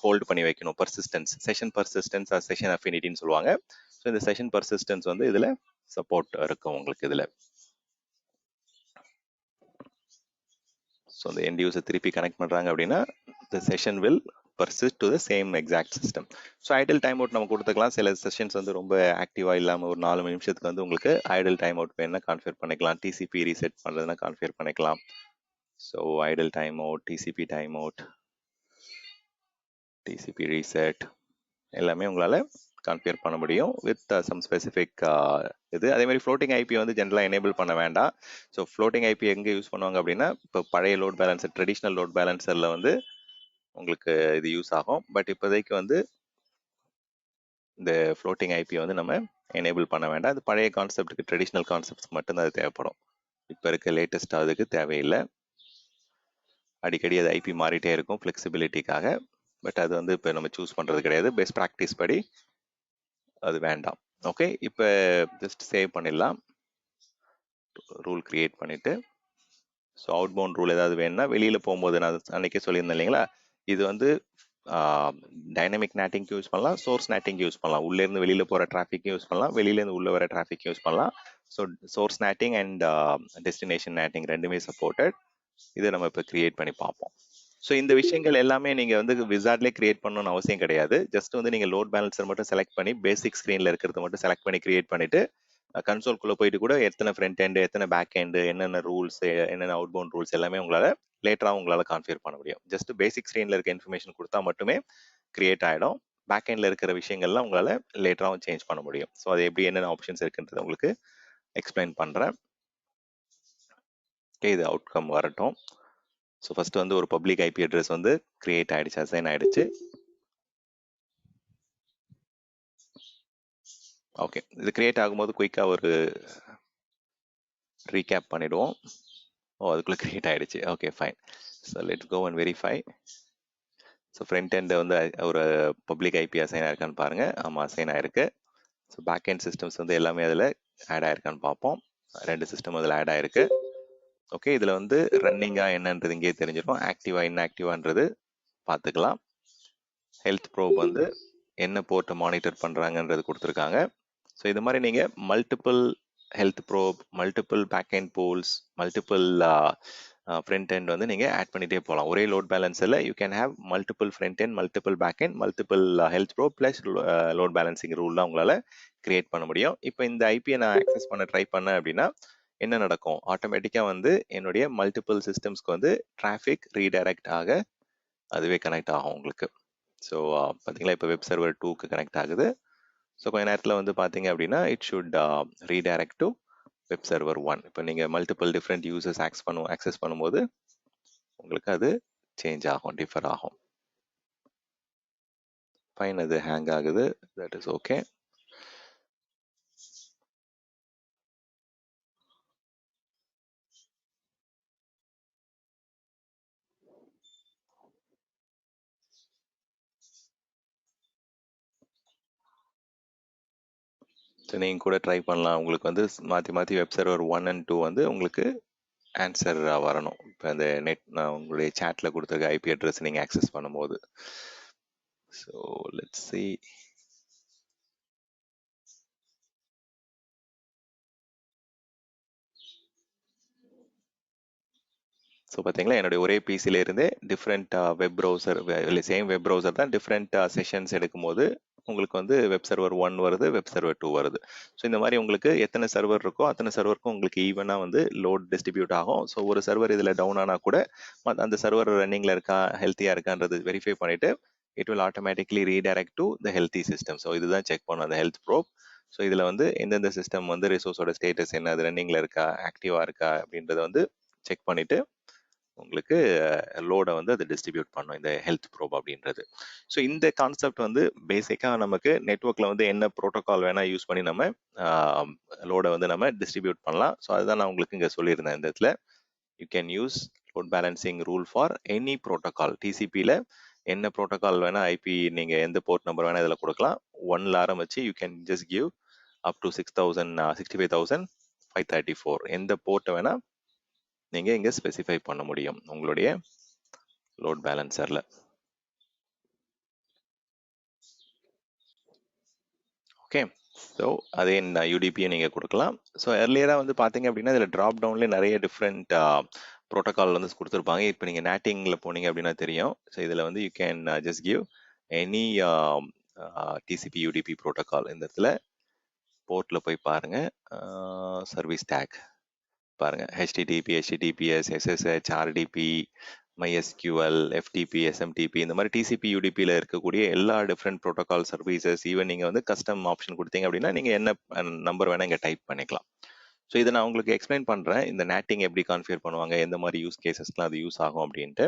ஹோல்டு பண்ணி வைக்கணும். Persistence, session persistence or session அஃபினிட்டின்னு சொல்லுவாங்க. ஸோ இந்த செஷன் பர்சிஸ்டன்ஸ் வந்து இதில் சப்போர்ட் இருக்கும் உங்களுக்கு இதில். ஸோ அந்த எண்ட் யூசர் திருப்பி கனெக்ட் பண்ணுறாங்க அப்படின்னா the session will persist to the same exact system. So idle time out நம்ம கொடுத்துக்கலாம். சில செஷன்ஸ் வந்து ரொம்ப ஆக்டிவாக இல்லாமல் ஒரு 4 நிமிஷத்துக்கு வந்து உங்களுக்கு ஐடல் டைம் அவுட் வேணும்னா கான்ஃபிகர் பண்ணிக்கலாம். டிசிபி ரீசெட் பண்ணுறதுனா கான்ஃபிகர் பண்ணிக்கலாம். So idle time out, TCP time out, TCP reset எல்லாமே உங்களால் கான்ஃபிகர் பண்ண முடியும் வித் சம் ஸ்பெசிஃபிக் இது. அதே மாதிரி ஃப்ளோட்டிங் ஐபி வந்து ஜென்ரலாக எனேபிள் பண்ண வேண்டாம். ஸோ ஃப்ளோட்டிங் ஐபி எங்கே யூஸ் பண்ணுவாங்க அப்படின்னா, இப்போ பழைய லோட் பேலன்சர் ட்ரெடிஷ்னல் லோட் பேலன்சரில் வந்து உங்களுக்கு இது யூஸ் ஆகும். பட் இப்போதைக்கு வந்து இந்த ஃப்ளோட்டிங் ஐபி வந்து நம்ம எனேபிள் பண்ண வேண்டாம். அது பழைய கான்செப்டுக்கு ட்ரெடிஷ்னல் கான்செப்ட்ஸ்க்கு மட்டும்தான் அது தேவைப்படும். இப்போ இருக்க லேட்டஸ்ட் அதுக்கு தேவையில்லை. அடிக்கடி அது ஐபி மாறிட்டே இருக்கும் ஃப்ளெக்சிபிலிட்டிக்காக. பட் அது வந்து இப்போ நம்ம சூஸ் பண்ணுறது கிடையாது. பெஸ்ட் ப்ராக்டிஸ் படி அது வேண்டாம். ஓகே, இப்போ ஜஸ்ட் சேவ் பண்ணிடலாம். ரூல் கிரியேட் பண்ணிவிட்டு, ஸோ அவுட் பவுண்ட் ரூல் ஏதாவது வேணும்னா வெளியில் போகும்போது நான் அன்றைக்கே சொல்லியிருந்தேன் இல்லைங்களா, இது வந்து டைனமிக் நேட்டிங்க்கு யூஸ் பண்ணலாம், சோர்ஸ் நேட்டிங் யூஸ் பண்ணலாம். உள்ளேருந்து வெளியில் போகிற டிராஃபிக் யூஸ் பண்ணலாம், வெளியிலேருந்து உள்ளே வர டிராஃபிக் யூஸ் பண்ணலாம். So source NATing and destination NATing ரெண்டுமே சப்போர்ட்டட். இதை நம்ம இப்போ கிரியேட் பண்ணி பார்ப்போம். ஸோ இந்த விஷயங்கள் எல்லாமே நீங்கள் வந்து விசார்ட்லேயே கிரியேட் பண்ணணும்னு அவசியம் கிடையாது. ஜஸ்ட் வந்து நீங்கள் லோட் பேலன்சர் மட்டும் செலக்ட் பண்ணி பேசிக் ஸ்க்ரீனில் இருக்கிறத மட்டும் செலக்ட் பண்ணி கிரியேட் பண்ணிவிட்டு கன்சோல்குள்ளே போயிட்டு கூட எத்தனை ஃப்ரண்ட் எண்டு எத்தனை பேக் எண்டு என்னென்ன ரூல்ஸ் என்னென்ன அவுட் பவுண்ட் ரூல்ஸ் எல்லாமே உங்களால் லேட்டராக உங்களால் கான்ஃபிகர் பண்ண முடியும். ஜஸ்ட் பேசிக் ஸ்க்ரீனில் இருக்க இன்ஃபர்மேஷன் கொடுத்தா மட்டுமே கிரியேட் ஆகிடும். பேக் எண்டில் இருக்கிற விஷயங்கள்லாம் உங்களால் லேட்டராகவும் சேஞ்ச் பண்ண முடியும். ஸோ அது எப்படி என்னென்ன ஆப்ஷன்ஸ் இருக்குன்றதை உங்களுக்கு எக்ஸ்பிளைன் பண்ணுறேன். இது அவுட்கம் வரட்டும். ஸோ ஃபர்ஸ்ட் வந்து ஒரு பப்ளிக் ஐபி அட்ரஸ் வந்து கிரியேட் ஆகிடுச்சு, அசைன் ஆகிடுச்சு. ஓகே, இது கிரியேட் ஆகும்போது குயிக்காக ஒரு ரீகேப் பண்ணிடுவோம். அதுக்குள்ளே கிரியேட் ஆகிடுச்சு. Okay fine. So let's go and verify. So front end வந்து ஒரு பப்ளிக் ஐபி அசைன் ஆயிருக்கான்னு பாருங்கள். ஆமாம், அசைன் ஆயிருக்கு. ஸோ பேக் எண்ட் சிஸ்டம்ஸ் வந்து எல்லாமே அதில் ஆட் ஆயிருக்கான்னு பார்ப்போம். 2 சிஸ்டம் அதில் ஆட் ஆயிருக்கு. ஓகே, இதில் வந்து ரன்னிங்காக என்னன்றது இங்கே தெரிஞ்சிடும். ஆக்டிவா இன்ஆக்டிவான்றது பார்த்துக்கலாம். ஹெல்த் ப்ரோப் வந்து என்ன போர்ட்டை மானிட்டர் பண்ணுறாங்கன்றது கொடுத்துருக்காங்க. ஸோ இது மாதிரி நீங்கள் multiple health probe, multiple back end pools, multiple front end வந்து நீங்கள் ஆட் பண்ணிகிட்டே போகலாம். ஒரே லோட் பேலன்ஸில் you can have multiple front end, multiple back end, multiple health probe plus load balancing ரூல்லாம் உங்களால் கிரியேட் பண்ண முடியும். இப்போ இந்த ஐபியை நான் ஆக்சஸ் பண்ண ட்ரை பண்ணேன் அப்படின்னா என்ன நடக்கும்? ஆட்டோமேட்டிக்காக வந்து என்னுடைய மல்டிபிள் சிஸ்டம்ஸ்க்கு வந்து டிராஃபிக் ரீடைரக்ட் ஆக அதுவே கனெக்ட் ஆகும் உங்களுக்கு. ஸோ பார்த்தீங்களா, இப்போ வெப் சர்வர் 2க்கு கனெக்ட் ஆகுது. ஸோ கொஞ்ச நேரத்தில் வந்து பார்த்தீங்க அப்படின்னா it should redirect to web server 1. இப்போ நீங்கள் மல்டிபிள் டிஃப்ரெண்ட் யூசர்ஸ் ஆக்சஸ் பண்ணும்போது உங்களுக்கு அது சேஞ்ச் ஆகும், டிஃபர் ஆகும். ஃபைன், அது ஹேங் ஆகுது, தட் இஸ் ஓகே. ஸோ நீங்கள் கூட ட்ரை பண்ணலாம். உங்களுக்கு வந்து மாற்றி மாற்றி வெப் சர்வர் 1 and 2 வந்து உங்களுக்கு ஆன்சர் வரணும். இப்போ அந்த நெட் நான் உங்களுடைய சேட்ல கொடுத்துருக்க ஐபி அட்ரஸ் நீங்கள் ஆக்சஸ் பண்ணும்போது. So let's see. ஸோ பார்த்தீங்களா, என்னுடைய ஒரே பிசில இருந்து டிஃப்ரெண்ட் வெப் ப்ரௌசர், இல்லை சேம் வெப் ப்ரௌசர் தான் டிஃப்ரெண்ட் செஷன்ஸ் எடுக்கும்போது உங்களுக்கு வந்து வெப் சர்வர் 1 வருது, வெப் சர்வர் 2 வருது. ஸோ இந்த மாதிரி உங்களுக்கு எத்தனை சர்வர் இருக்கோ அத்தனை சர்வருக்கும் உங்களுக்கு ஈவனாக வந்து லோட் டிஸ்ட்ரிபியூட் ஆகும். ஸோ ஒரு சர்வர் இதில் டவுன் ஆனால் கூட அந்த சர்வர் ரன்னிங்கில் இருக்கா, ஹெல்த்தியாக இருக்கான்றது வெரிஃபை பண்ணிட்டு it will automatically redirect to the healthy system. So இதுதான் செக் பண்ணும் அந்த ஹெல்த் ப்ரோப். ஸோ இதில் வந்து எந்தெந்த சிஸ்டம் வந்து ரிசோர்ஸோட ஸ்டேட்டஸ் என்ன, அது ரன்னிங்கில் இருக்கா, ஆக்டிவாக இருக்கா அப்படின்றத வந்து செக் பண்ணிட்டு உங்களுக்கு லோடை வந்து அதை டிஸ்ட்ரிபியூட் பண்ணும் இந்த ஹெல்த் ப்ரோப் அப்படின்றது. ஸோ இந்த கான்செப்ட் வந்து பேசிக்காக நமக்கு நெட்ஒர்க்கில் வந்து என்ன ப்ரோட்டோகால் வேணால் யூஸ் பண்ணி நம்ம லோடை வந்து நம்ம டிஸ்ட்ரிபியூட் பண்ணலாம். ஸோ அதுதான் நான் உங்களுக்கு இங்கே சொல்லியிருந்தேன். இந்த இடத்துல you can use load balancing rule for any protocol. டிசிபியில் என்ன ப்ரோட்டோகால் வேணால் ஐபி நீங்கள் எந்த போர்ட் நம்பர் வேணால் இதில் கொடுக்கலாம். 1ல் ஆரம்பிச்சு you can just give up to 65,534 எந்த போர்ட்டை வேணால் நீங்கள் இங்கே ஸ்பெசிஃபை பண்ண முடியும் உங்களுடைய லோட் பேலன்சரில். ஓகே, ஸோ அதே யூடிபியை நீங்கள் கொடுக்கலாம். ஸோ எர்லியராக வந்து பார்த்தீங்க அப்படின்னா இதில் ட்ராப் டவுன்லேயே நிறைய டிஃப்ரெண்ட் ப்ரோட்டோகால் வந்து கொடுத்துருப்பாங்க. இப்போ நீங்கள் நேட்டிங்கில் போனீங்க அப்படின்னா தெரியும். ஸோ இதில் வந்து you can just give any TCP UDP protocol. இந்த இடத்துல போர்ட்டில் போய் பாருங்கள், சர்வீஸ் டேக் பாருங்க, HTTP, HTTPS, SSH, RDP, MySQL, FTP, SMTP, இந்த மாதிரி டிசிபி யூடிபியில் இருக்கக்கூடிய எல்லா டிஃப்ரெண்ட் ப்ரோட்டோகால் சர்வீசஸ், ஈவன் நீங்கள் வந்து கஸ்டம் ஆப்ஷன் கொடுத்தீங்க அப்படின்னா நீங்கள் என்ன நம்பர் வேணால் இங்கே டைப் பண்ணிக்கலாம். ஸோ இதை நான் உங்களுக்கு எக்ஸ்பிளைன் பண்ணுறேன், இந்த நேட்டிங் எப்படி கான்ஃபிகர் பண்ணுவாங்க, எந்த மாதிரி யூஸ் கேசஸ்லாம் அது யூஸ் ஆகும் அப்படின்ட்டு.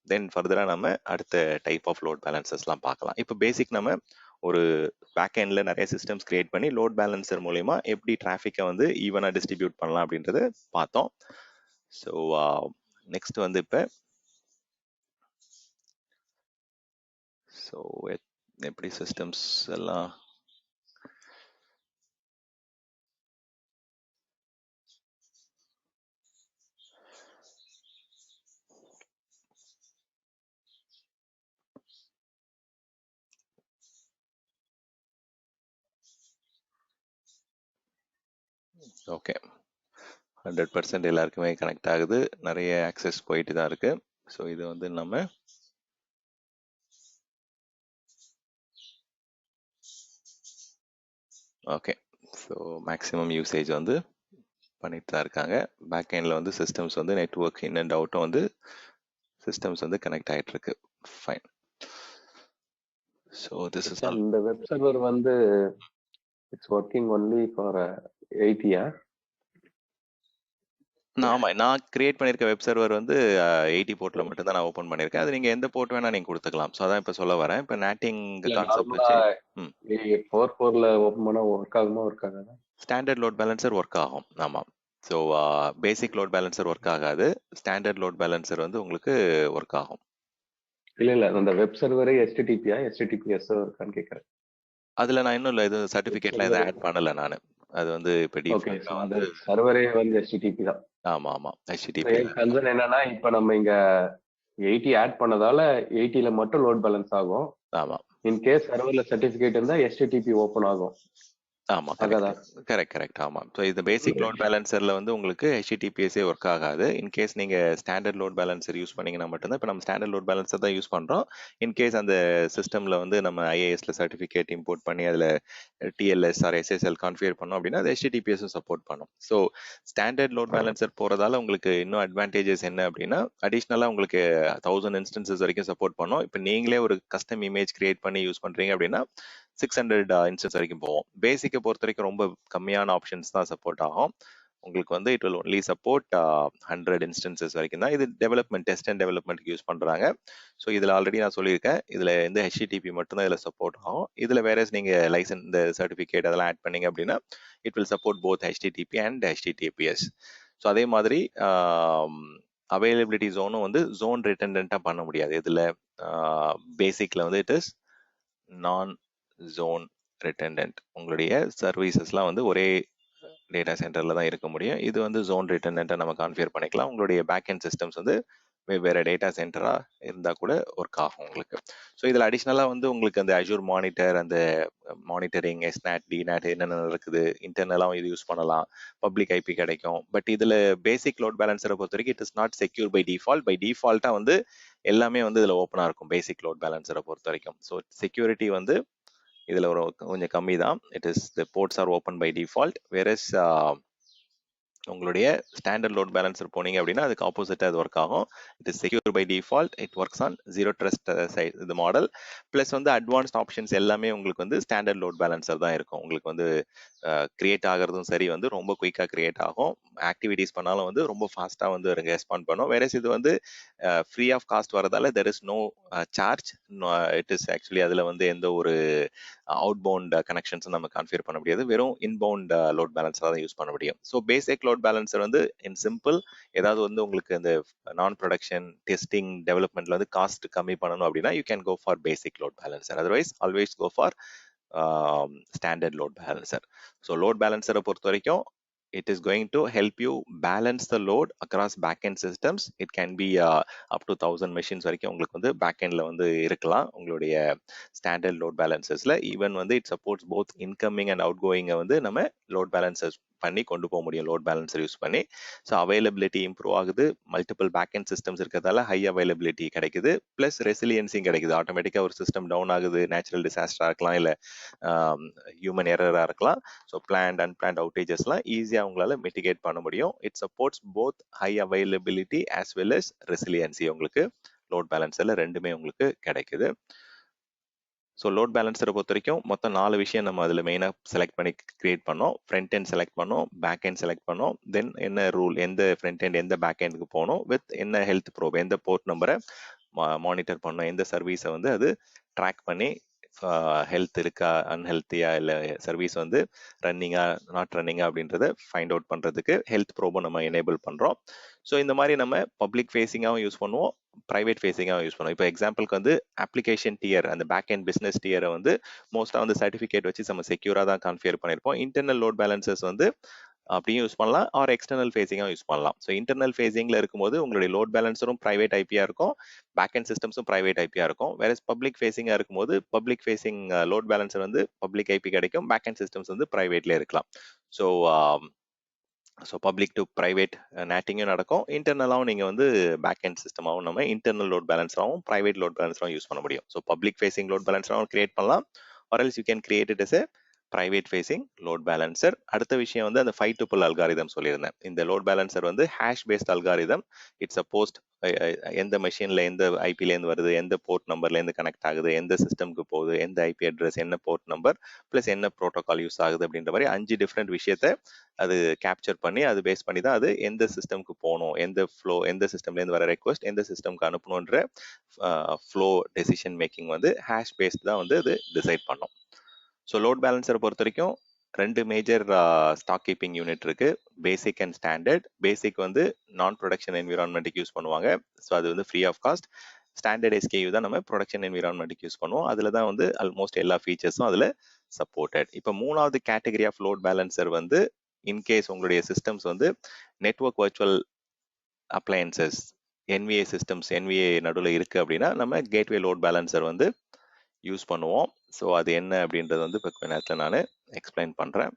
தென் ஃபர்தராக நம்ம அடுத்த டைப் ஆஃப் லோட் பேலன்சஸ்லாம் பார்க்கலாம். இப்போ பேசிக் நம்ம ஒரு பேக் எண்டில் நிறைய சிஸ்டம்ஸ் கிரியேட் பண்ணி லோட் பேலன்சர் மூலயமா எப்படி டிராஃபிக்கை வந்து ஈவனாக டிஸ்ட்ரிபியூட் பண்ணலாம் அப்படின்றத பார்த்தோம். ஸோ நெக்ஸ்ட் வந்து இப்போ ஸோ எப்படி சிஸ்டம்ஸ் எல்லாம் ஓகே 100% எல்லாருக்குமே கனெக்ட் ஆகுது, நிறைய ஆக்சஸ் போயிட்டு தான் இருக்கு. ஸோ இது வந்து நம்ம ஓகே, ஸோ மேக்ஸிமம் யூசேஜ் வந்து பண்ணிட்டு தான் இருக்காங்க. பேக் எண்டில் வந்து சிஸ்டம்ஸ் வந்து நெட்ஒர்க் இன் அண்ட் அவுட்டும் வந்து சிஸ்டம்ஸ் வந்து கனெக்ட் ஆகிட்டு இருக்கு. Fine. So this is all. இந்த வெப் சர்வர் வந்து it's working only for 80 years. நான் கிரியேட் பண்ணியிருக்க வெப் சர்வர் வந்து 80 போர்ட்டில் மட்டும் தான் நான் ஓப்பன் பண்ணியிருக்கேன். அது நீங்கள் எந்த போர்ட் வேணால் நீங்கள் கொடுத்துக்கலாம். ஸோ அதான் இப்போ சொல்ல வரேன். இப்போ நேட்டிங் கான்செப்ட் வச்சு 4.4ல ஓப்பன் பண்ணால் ஒர்க் ஆகுமா, ஒர்க் ஆகாதா? ஸ்டாண்டர்ட் லோட் பேலன்சர் ஒர்க் ஆகும். ஆமாம். So basic load balancer work ஆகாது, ஸ்டாண்டர்ட் லோட் பேலன்சர் வந்து உங்களுக்கு ஒர்க் ஆகும். இல்லை அந்த வெப் சர்வரே HTTP-யா HTTPS இருக்கான்னு கேட்குறேன். அதில் நான் இன்னும் இல்லை, இது சர்டிஃபிகேட்லாம் எதுவும் ஆட் பண்ணலை நான். அது வந்து இப்போ டிஃபால்ட்டாக வந்து சர்வரே வந்து HTTP தான். ஆமாம் HTTP. கன்சர்ன் என்னன்னா இப்போ நம்ம இங்க 80 ஆட் பண்ணதால 80ல மட்டும் லோட் பேலன்ஸ் ஆகும். ஆமாம். இன் கேஸ் சர்வர்ல சர்டிஃபிகேட் இருந்தா HTTP ஓபன் ஆகும். ஆமாம், கரெக்ட். ஆமாம். ஸோ இது பேசிக் லோட் பேலன்சரில் வந்து உங்களுக்கு HTTPS ஒர்க் ஆகாது. இன்கேஸ் நீங்கள் ஸ்டாண்டர்ட் லோட் பேலன்சர் யூஸ் பண்ணிங்கன்னா மட்டும்தான். இப்போ நம்ம ஸ்டாண்டர்ட் லோட் பேலன்சர் தான் யூஸ் பண்ணுறோம். இன்கேஸ் அந்த சிஸ்டமில் வந்து நம்ம IISல சர்டிஃபிகேட் இம்போர்ட் பண்ணி அதில் TLS ஆர் SSL கான்ஃபிகர் பண்ணோம் அப்படின்னா அது HTTPS சப்போர்ட் பண்ணும். ஸோ ஸ்டாண்டர்ட் லோட் பேலன்சர் போகிறதால உங்களுக்கு இன்னும் அட்வான்டேஜஸ் என்ன அப்படின்னா, அடிஷ்னலாக உங்களுக்கு 1000 இன்ஸ்டன்சஸ் வரைக்கும் சப்போர்ட் பண்ணும். இப்போ நீங்களே ஒரு கஸ்டம் இமேஜ் கிரியேட் பண்ணி யூஸ் பண்ணுறீங்க அப்படின்னா 600 இன்ஸ்டன்ஸ் வரைக்கும் போவோம். பேசிக்கை பொறுத்த வரைக்கும் ரொம்ப கம்மியான ஆப்ஷன்ஸ் தான் சப்போர்ட் ஆகும். உங்களுக்கு வந்து it will only support 100 instances வரைக்கும் தான். இது டெவலப்மெண்ட், டெஸ்ட் அண்ட் டெவலப்மெண்ட்க்கு யூஸ் பண்ணுறாங்க. ஸோ இதில் ஆல்ரெடி நான் சொல்லியிருக்கேன், இதில் வந்து HTTP மட்டும்தான் இதில் சப்போர்ட் ஆகும். இதில் வேற நீங்கள் லைசன்ஸ், இந்த சர்டிஃபிகேட் அதெல்லாம் ஆட் பண்ணீங்க அப்படின்னா it will support both HTTP and HTTPS. So அதே மாதிரி அவைலபிலிட்டி ஜோனும் வந்து ஜோன் ரிட்டண்டன்ட்டாக பண்ண முடியாது. இதில் பேசிக்கில் வந்து இட் இஸ் நான் ஜோன் ரிட்டண்டன்ட். உங்களுடைய சர்வீசஸ்லாம் வந்து ஒரே டேட்டா சென்டரில் தான் இருக்க முடியும். இது வந்து ஜோன் ரிட்டர்னண்ட்டாக நம்ம கான்ஃபிகர் பண்ணிக்கலாம். உங்களுடைய பேக் அண்ட் சிஸ்டம்ஸ் வந்து வெவ்வேறு டேட்டா சென்டராக இருந்தால் கூட ஒர்க் ஆகும் உங்களுக்கு. ஸோ இதில் அடிஷ்னலாக வந்து உங்களுக்கு அந்த அஜூர் மானிட்டர், அந்த மானிட்டரிங், எஸ்நாட், டிநாட் என்னென்ன இருக்குது, இன்டர்னலாகவும் இது யூஸ் பண்ணலாம், பப்ளிக் ஐபி கிடைக்கும். பட் இதில் பேசிக் லோட் பேலன்ஸரை பொறுத்த வரைக்கும் it is not secure by default. By டிஃபால்ட்டாக வந்து எல்லாமே வந்து இதில் ஓப்பனாக இருக்கும் பேசிக் லோட் பேலன்ஸரை பொறுத்த வரைக்கும். ஸோ செக்யூரிட்டி வந்து இதில் ஒரு கொஞ்சம் கம்மி தான். It is the ports are open by default. Whereas உங்களுடைய ஸ்டாண்டர்ட் லோட் பேலன்சர் போனீங்க அப்படின்னா அதுக்கு ஆப்போசிட்டாக அது ஒர்க் ஆகும். It is secure by default. It works on zero trust side இது மாடல். ப்ளஸ் வந்து அட்வான்ஸ்ட் ஆப்ஷன்ஸ் எல்லாமே உங்களுக்கு வந்து ஸ்டாண்டர்ட் லோட் பேலன்சர் தான் இருக்கும். உங்களுக்கு வந்து கிரியேட் ஆகிறதும் சரி வந்து ரொம்ப குயிக்காக கிரியேட் ஆகும். ஆக்டிவிட்டிஸ் பண்ணாலும் வந்து ரொம்ப ஃபாஸ்ட்டாக வந்து ரெஸ்பாண்ட் பண்ணும். வேறஸ் இது வந்து ஃப்ரீ ஆஃப் காஸ்ட் வரதால there is no charge. It is actually அதில் வந்து எந்த ஒரு அவுட் பவுண்ட் கனெக்ஷன்ஸ் நம்ம கான்ஃபிகர் பண்ண முடியாது. வெறும் இன்பவுண்ட் லோட் பேலன்ஸராக தான் யூஸ் பண்ண முடியும். ஸோ பேசிக் லோட் பேலன்சர் வந்து இன் சிம்பிள் ஏதாவது வந்து உங்களுக்கு இந்த நான் ப்ரொடக்ஷன் டெஸ்டிங் டெவலப்மெண்ட்ல வந்து காஸ்ட் கம்மி பண்ணணும் அப்படின்னா you can go for basic load balancer. Otherwise always go for standard load balancer. So load பேலன்சரை பொறுத்த வரைக்கும் it is going to help you balance the load across backend systems. It can be up to 1000 machines வரைக்கும் உங்களுக்கு வந்து backendல வந்து இருக்கலாம். உங்களுடைய standard load பேலன்சஸ்ல ஈவன் வந்து it supports both incoming and அவுட் கோயிங்கை வந்து நம்ம லோட் பேலன்சஸ் பண்ணி கொண்டு போக முடியும் லோட் பேலன்சர் யூஸ் பண்ணி. ஸோ அவைலபிலிட்டி இம்ப்ரூவ் ஆகுது. மல்டிபிள் பேக்அண்ட் சிஸ்டம்ஸ் இருக்கிறதால ஹை அவைலபிலிட்டி கிடைக்குது. ப்ளஸ் ரெசிலியன்சியும் கிடைக்குது. ஆட்டோமேட்டிக்காக ஒரு சிஸ்டம் டவுன் ஆகுது, நேச்சுரல் டிசாஸ்டராக இருக்கலாம், இல்லை ஹியூமன் எரராக இருக்கலாம். ஸோ பிளான்ட் அன்பிளான்ட் அவுட்டேஜஸ்லாம் ஈஸியாக உங்களால் மிட்டிகேட் பண்ண முடியும். It supports both high availability as well as resiliency. உங்களுக்கு லோட் பேலன்சரில் ரெண்டுமே உங்களுக்கு கிடைக்குது. ஸோ லோட் பேலன்சரை பொறுத்த வரைக்கும் மொத்தம் 4 விஷயம் நம்ம அதில் மெயினாக செலக்ட் பண்ணி கிரியேட் பண்ணோம். ஃப்ரண்ட் எண்ட் செலக்ட் பண்ணோம், பேக் எண்ட் செலக்ட் பண்ணோம், தென் என்ன ரூல், எந்த ஃப்ரண்ட் எண்ட் எந்த பேக் எண்டுக்கு போகணும், வித் என்ன ஹெல்த் ப்ரோப், எந்த போர்ட் நம்பரை மானிட்டர் பண்ணோம், எந்த சர்வீஸை வந்து அது ட்ராக் பண்ணி ஹெல்த் இருக்கா, அன்ஹெல்த்தியா, இல்லை சர்வீஸ் வந்து ரன்னிங்கா நாட் ரன்னிங்கா அப்படின்றத ஃபைண்ட் அவுட் பண்ணுறதுக்கு ஹெல்த் ப்ரோபை நம்ம எனேபிள் பண்ணுறோம். ஸோ இந்த மாதிரி நம்ம பப்ளிக் ஃபேஸிங்காகவும் யூஸ் பண்ணுவோம், ப்ரைவேட் ஃபேஸிங்காகவும் யூஸ் பண்ணுவோம். இப்போ எக்ஸாம்பிளுக்கு வந்து அப்ளிகேஷன் டியர், அந்த பேக் அண்ட் பிஸ்னஸ் டியரை வந்து மோஸ்ட்டாக வந்து சர்டிஃபிகேட் வச்சு நம்ம செக்யூராக தான் கான்ஃபிகர் பண்ணியிருப்போம். இன்டர்னல் லோட் பேலன்சஸ் வந்து அப்படியும் யூஸ் பண்ணலாம், ஆர் எக்ஸ்டர்னல் ஃபேஸிங்காக யூஸ் பண்ணலாம். ஸோ இன்டர்னல் ஃபேஸிங்கில் இருக்கும்போது உங்களுடைய லோட் பேலன்சரும் ப்ரைவேட் ஐபியாக இருக்கும், பேக் அண்ட் சிஸ்டம்ஸும் ப்ரைவேட் ஐபியாக இருக்கும். வேற பப்ளிக் ஃபேஸிங்காக இருக்கும்போது பப்ளிக் ஃபேஸிங் லோட் பேலன்சர் வந்து பப்ளிக் ஐபி கிடைக்கும், பேக் அண்ட் சிஸ்டம்ஸ் வந்து ப்ரைவேட்லேயே இருக்கலாம். ஸோ பப்ளிக் டு ப்ரைவேட் நேட்டிங்கும் நடக்கும். இன்டர்னலாகவும் நீங்கள் வந்து பேக் அண்ட் சிஸ்டமாகவும் நம்ம இன்டர்னல் லோட் பேலன்ஸராகவும் ப்ரைவேட் லோட் பேலன்ஸராகவும் யூஸ் பண்ண முடியும். So public facing load பேலன்ஸராகவும் create பண்ணலாம், or else you can create it as a private facing load balancer. அடுத்த விஷயம் வந்து அந்த 5 tuple அல்காரிதம் சொல்லியிருந்தேன். இந்த லோட் பேலன்சர் வந்து hash based algorithm. It's supposed எந்த மெஷின்ல எந்த ஐபிலேருந்து வருது, எந்த போர்ட் நம்பர்லேருந்து கனெக்ட் ஆகுது, எந்த சிஸ்டம்க்கு போகுது, எந்த ஐபி அட்ரஸ், என்ன போர்ட் நம்பர், ப்ளஸ் என்ன ப்ரோட்டோகால் யூஸ் ஆகுது அப்படின்ற மாதிரி 5 டிஃப்ரெண்ட் விஷயத்த அது கேப்சர் பண்ணி அது பேஸ் பண்ணி தான் அது எந்த சிஸ்டம்க்கு போகணும், எந்த ஃப்ளோ, எந்த சிஸ்டம்லேருந்து வர ரெக்வஸ்ட் எந்த சிஸ்டம்க்கு அனுப்பணுன்ற ஃப்ளோ டெசிஷன் மேக்கிங் வந்து ஹேஷ் பேஸ்ட் தான் வந்து அது டிசைட் பண்ணும். ஸோ லோட் பேலன்சரை பொறுத்த வரைக்கும் 2 மேஜர் ஸ்டாக் கீப்பிங் யூனிட் இருக்கு, பேசிக் அண்ட் ஸ்டாண்டர்ட். பேசிக் வந்து நான் ப்ரொடக்ஷன் என்விரான்மெண்ட்டுக்கு யூஸ் பண்ணுவாங்க, ஸோ அது வந்து free of cost. Standard SKU தான் நம்ம ப்ரொடக்ஷன் என்விரான்மெண்ட்டுக்கு யூஸ் பண்ணுவோம், அதில் தான் வந்து ஆல்மோஸ்ட் எல்லா ஃபீச்சர்ஸும் அதில் சப்போர்ட்டட். இப்போ 3வது கேட்டகரி ஆஃப் லோட் பேலன்சர் வந்து இன்கேஸ் உங்களுடைய சிஸ்டம்ஸ் வந்து நெட்வொர்க் வர்ச்சுவல் அப்ளையன்சஸ், என்விஏ சிஸ்டம்ஸ், என்விஏ நடுவில் இருக்குது அப்படின்னா நம்ம கேட்வே லோட் பேலன்சர் வந்து யூஸ் பண்ணுவோம். ஸோ அது என்ன அப்படின்றது வந்து இப்போ கொஞ்ச நேரத்தில் நான் எக்ஸ்பிளைன் பண்ணுறேன்.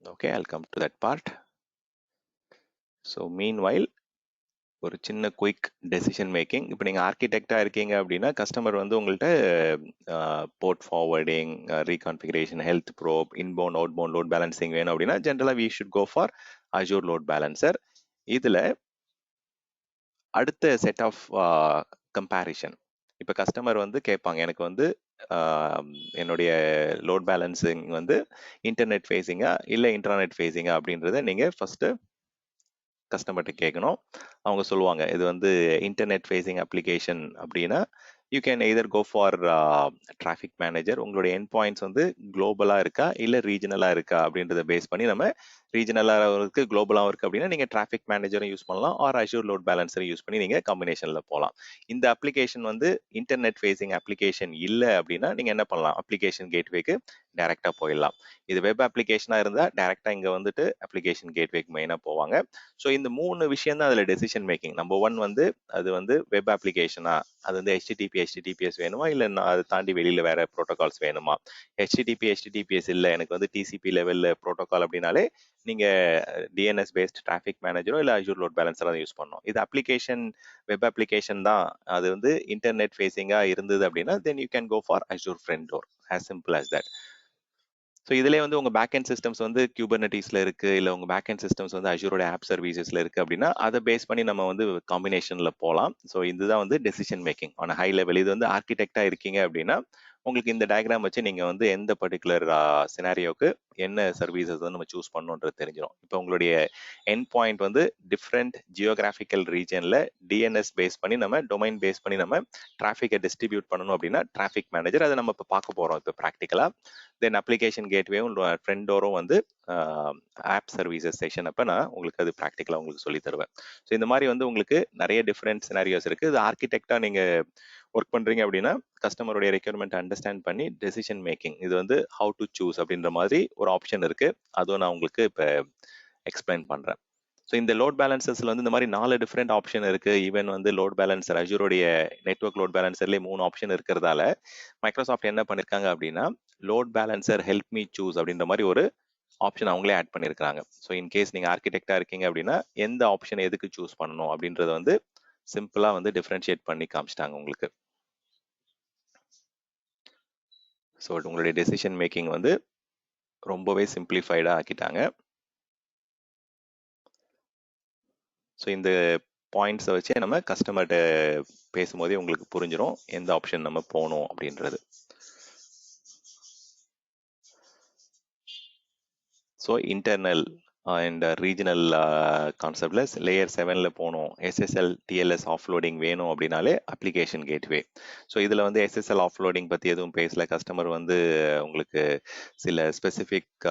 Okay, I'll come to that part. So meanwhile ஒரு சின்ன குயிக் டெசிஷன் மேக்கிங். இப்போ நீங்கள் ஆர்கிடெக்டாக இருக்கீங்க அப்படின்னா கஸ்டமர் வந்து உங்கள்கிட்ட port forwarding, reconfiguration, health probe, inbound outbound load balancing வேணும் அப்படின்னா ஜென்ரலாக we should go for Azure load balancer. இதில் அடுத்த செட் ஆஃப் கம்பேரிஷன், இப்போ கஸ்டமர் வந்து கேட்பாங்க எனக்கு வந்து என்னுடைய லோட் பேலன்சிங் வந்து இன்டர்நெட் ஃபேஸிங்கா இல்லை இன்டர்நெட் ஃபேஸிங்கா அப்படின்றத நீங்கள் ஃபஸ்ட்டு கஸ்டமர்கிட்ட கேட்கணும். அவங்க சொல்லுவாங்க இது வந்து இன்டர்நெட் ஃபேஸிங் அப்ளிகேஷன் அப்படின்னா you can either go for traffic manager. உங்களுடைய எண்ட் பாயிண்ட்ஸ் வந்து குளோபலாக இருக்கா இல்லை ரீஜனலாக இருக்கா அப்படின்றத பேஸ் பண்ணி நம்ம ரீஜனலாகவும் இருக்கு, குளோபலாகவும் இருக்கு அப்படின்னா நீங்க டிராஃபிக் மேனேஜரும் யூஸ் பண்ணலாம், ஆர் அஷூர் லோட் பேலன்சரை யூஸ் பண்ணி நீங்க காம்பினேஷன்ல போகலாம். இந்த அப்ளிகேஷன் வந்து இன்டர்நெட் ஃபேசிங் அப்ளிகேஷன் இல்லை அப்படின்னா நீங்க என்ன பண்ணலாம், அப்ளிகேஷன் கேட்வேக்கு டைரக்டா போயிடலாம். இது வெப் அப்ளிகேஷனா இருந்தா டைரக்டா இங்க வந்துட்டு அப்ளிகேஷன் கேட்வேக்கு மெயினா போவாங்க. ஸோ இந்த 3 விஷயம் தான் அதுல டெசிஷன் மேக்கிங். நம்பர் 1 வந்து அது வந்து வெப் அப்ளிகேஷனா, அது வந்து HTTPS வேணுமா இல்ல அதை தாண்டி வெளியில வேற ப்ரோட்டோகால்ஸ் வேணுமா. HTTPS இல்ல எனக்கு வந்து TCP லெவல்ல ப்ரோட்டோகால் அப்படின்னாலே நீங்க DNS பேஸ்ட் டிராஃபிக் மேனேஜரோ இல்ல அஷூர் லோட் பேலன்சரோ தான் யூஸ் பண்ணணும். இது அப்ளிகேஷன் வெப் அப்ளிகேஷன் தான், அது வந்து இன்டர்நெட் ஃபேசிங்கா இருந்தது அப்படின்னா then you can go for Azure front door, as simple as that. So இதுலேயே வந்து உங்கள் பேக் அண்ட் சிஸ்டம்ஸ் வந்து கியூபர்னட்டிஸில் இருக்குது, இல்லை உங்கள் பேக் அண்ட் சிஸ்டம்ஸ் வந்து அஷூரோட ஆப் சர்வீசஸில் இருக்குது அப்படின்னா அதை பேஸ் பண்ணி நம்ம வந்து காம்பினேஷனில் போகலாம். ஸோ இதுதான் வந்து decision making on high level. இது வந்து ஆர்கிடெக்டாக இருக்கீங்க அப்படின்னா உங்களுக்கு இந்த டயக்ராம் வச்சு நீங்கள் வந்து எந்த பர்டிகுலர் சினாரியோக்கு என்ன சர்வீசஸ் வந்து நம்ம சூஸ் பண்ணணுன்றது தெரிஞ்சிடும். இப்போ உங்களுடைய எண்ட் பாயிண்ட் வந்து டிஃப்ரெண்ட் ஜியோகிராஃபிக்கல் ரீஜனில் டிஎன்எஸ் பேஸ் பண்ணி நம்ம டொமைன் பேஸ் பண்ணி நம்ம டிராஃபிக்கை டிஸ்ட்ரிபியூட் பண்ணணும் அப்படின்னா டிராஃபிக் மேனேஜர், அதை நம்ம இப்போ பார்க்க போகிறோம் இப்போ ப்ராக்டிக்கலாக. தென் அப்ளிகேஷன் கேட்வேவும் ஃப்ரண்ட் டோரும் வந்து ஆப் சர்வீசஸ் செஷன் அப்போ நான் உங்களுக்கு அது ப்ராக்டிக்கலாக உங்களுக்கு சொல்லி தருவேன். ஸோ இந்த மாதிரி வந்து உங்களுக்கு நிறைய டிஃப்ரெண்ட் சினாரியோஸ் இருக்குது. இது ஆர்கிடெக்டாக நீங்கள் ஒர்க் பண்ணுறீங்க அப்படின்னா கஸ்டமருடைய ரெக்யர்மெண்ட் அண்டர்ஸ்டாண்ட் பண்ணி டெசிஷன் மேக்கிங், இது வந்து ஹவு டு சூஸ் அப்படின்ற மாதிரி ஒரு ஆப்ஷன் இருக்குது. அதுவும் நான் உங்களுக்கு இப்போ எக்ஸ்பிளைன் பண்ணுறேன். ஸோ இந்த லோட் பேலன்சர்ஸ்ல வந்து இந்த மாதிரி 4 டிஃப்ரெண்ட் ஆப்ஷன் இருக்கு. ஈவன் வந்து லோட் பேலன்சர் அஷூரோடைய நெட்வொர்க் லோட் பேலன்சர்லேயே 3 ஆப்ஷன் இருக்கிறதால மைக்ரோசாஃப்ட் என்ன பண்ணிருக்காங்க அப்படின்னா load balancer help me choose அப்படின்ற மாதிரி ஒரு ஆப்ஷன் அவங்களே ஆட் பண்ணியிருக்காங்க. ஸோ இன்கேஸ் நீங்க ஆர்கிடெக்டா இருக்கீங்க அப்படின்னா எந்த ஆப்ஷன் எதுக்கு சூஸ் பண்ணணும் அப்படின்றத வந்து சிம்பிளா வந்து டிஃபரன்ஷியேட் பண்ணி காமிச்சிட்டாங்க உங்களுக்கு. ஸோ உங்களுடைய டெசிஷன் மேக்கிங் வந்து ரொம்பவே சிம்பிளிஃபைடா ஆக்கிட்டாங்க. ஸோ இந்த பாயிண்ட்ஸை வச்சு நம்ம கஸ்டமர்கிட்ட பேசும்போதே உங்களுக்கு புரிஞ்சிடும் எந்த ஆப்ஷன் நம்ம போகணும் அப்படின்றது. ஸோ இன்டர்னல் அண்ட் ரீஜனல் கான்செப்ட்ல லேயர் 7ல போகணும், SSL TLS ஆஃப்லோடிங் வேணும் அப்படின்னாலே அப்ளிகேஷன் கேட்வே. ஸோ இதில் வந்து SSL ஆஃப்லோடிங் பற்றி எதுவும் பேசல, கஸ்டமர் வந்து உங்களுக்கு சில ஸ்பெசிஃபிக்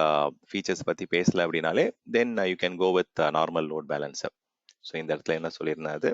ஃபீச்சர்ஸ் பற்றி பேசல அப்படின்னாலே then you can go with normal load balancer. So இந்த இடத்துல என்ன சொல்லியிருந்தேன், அது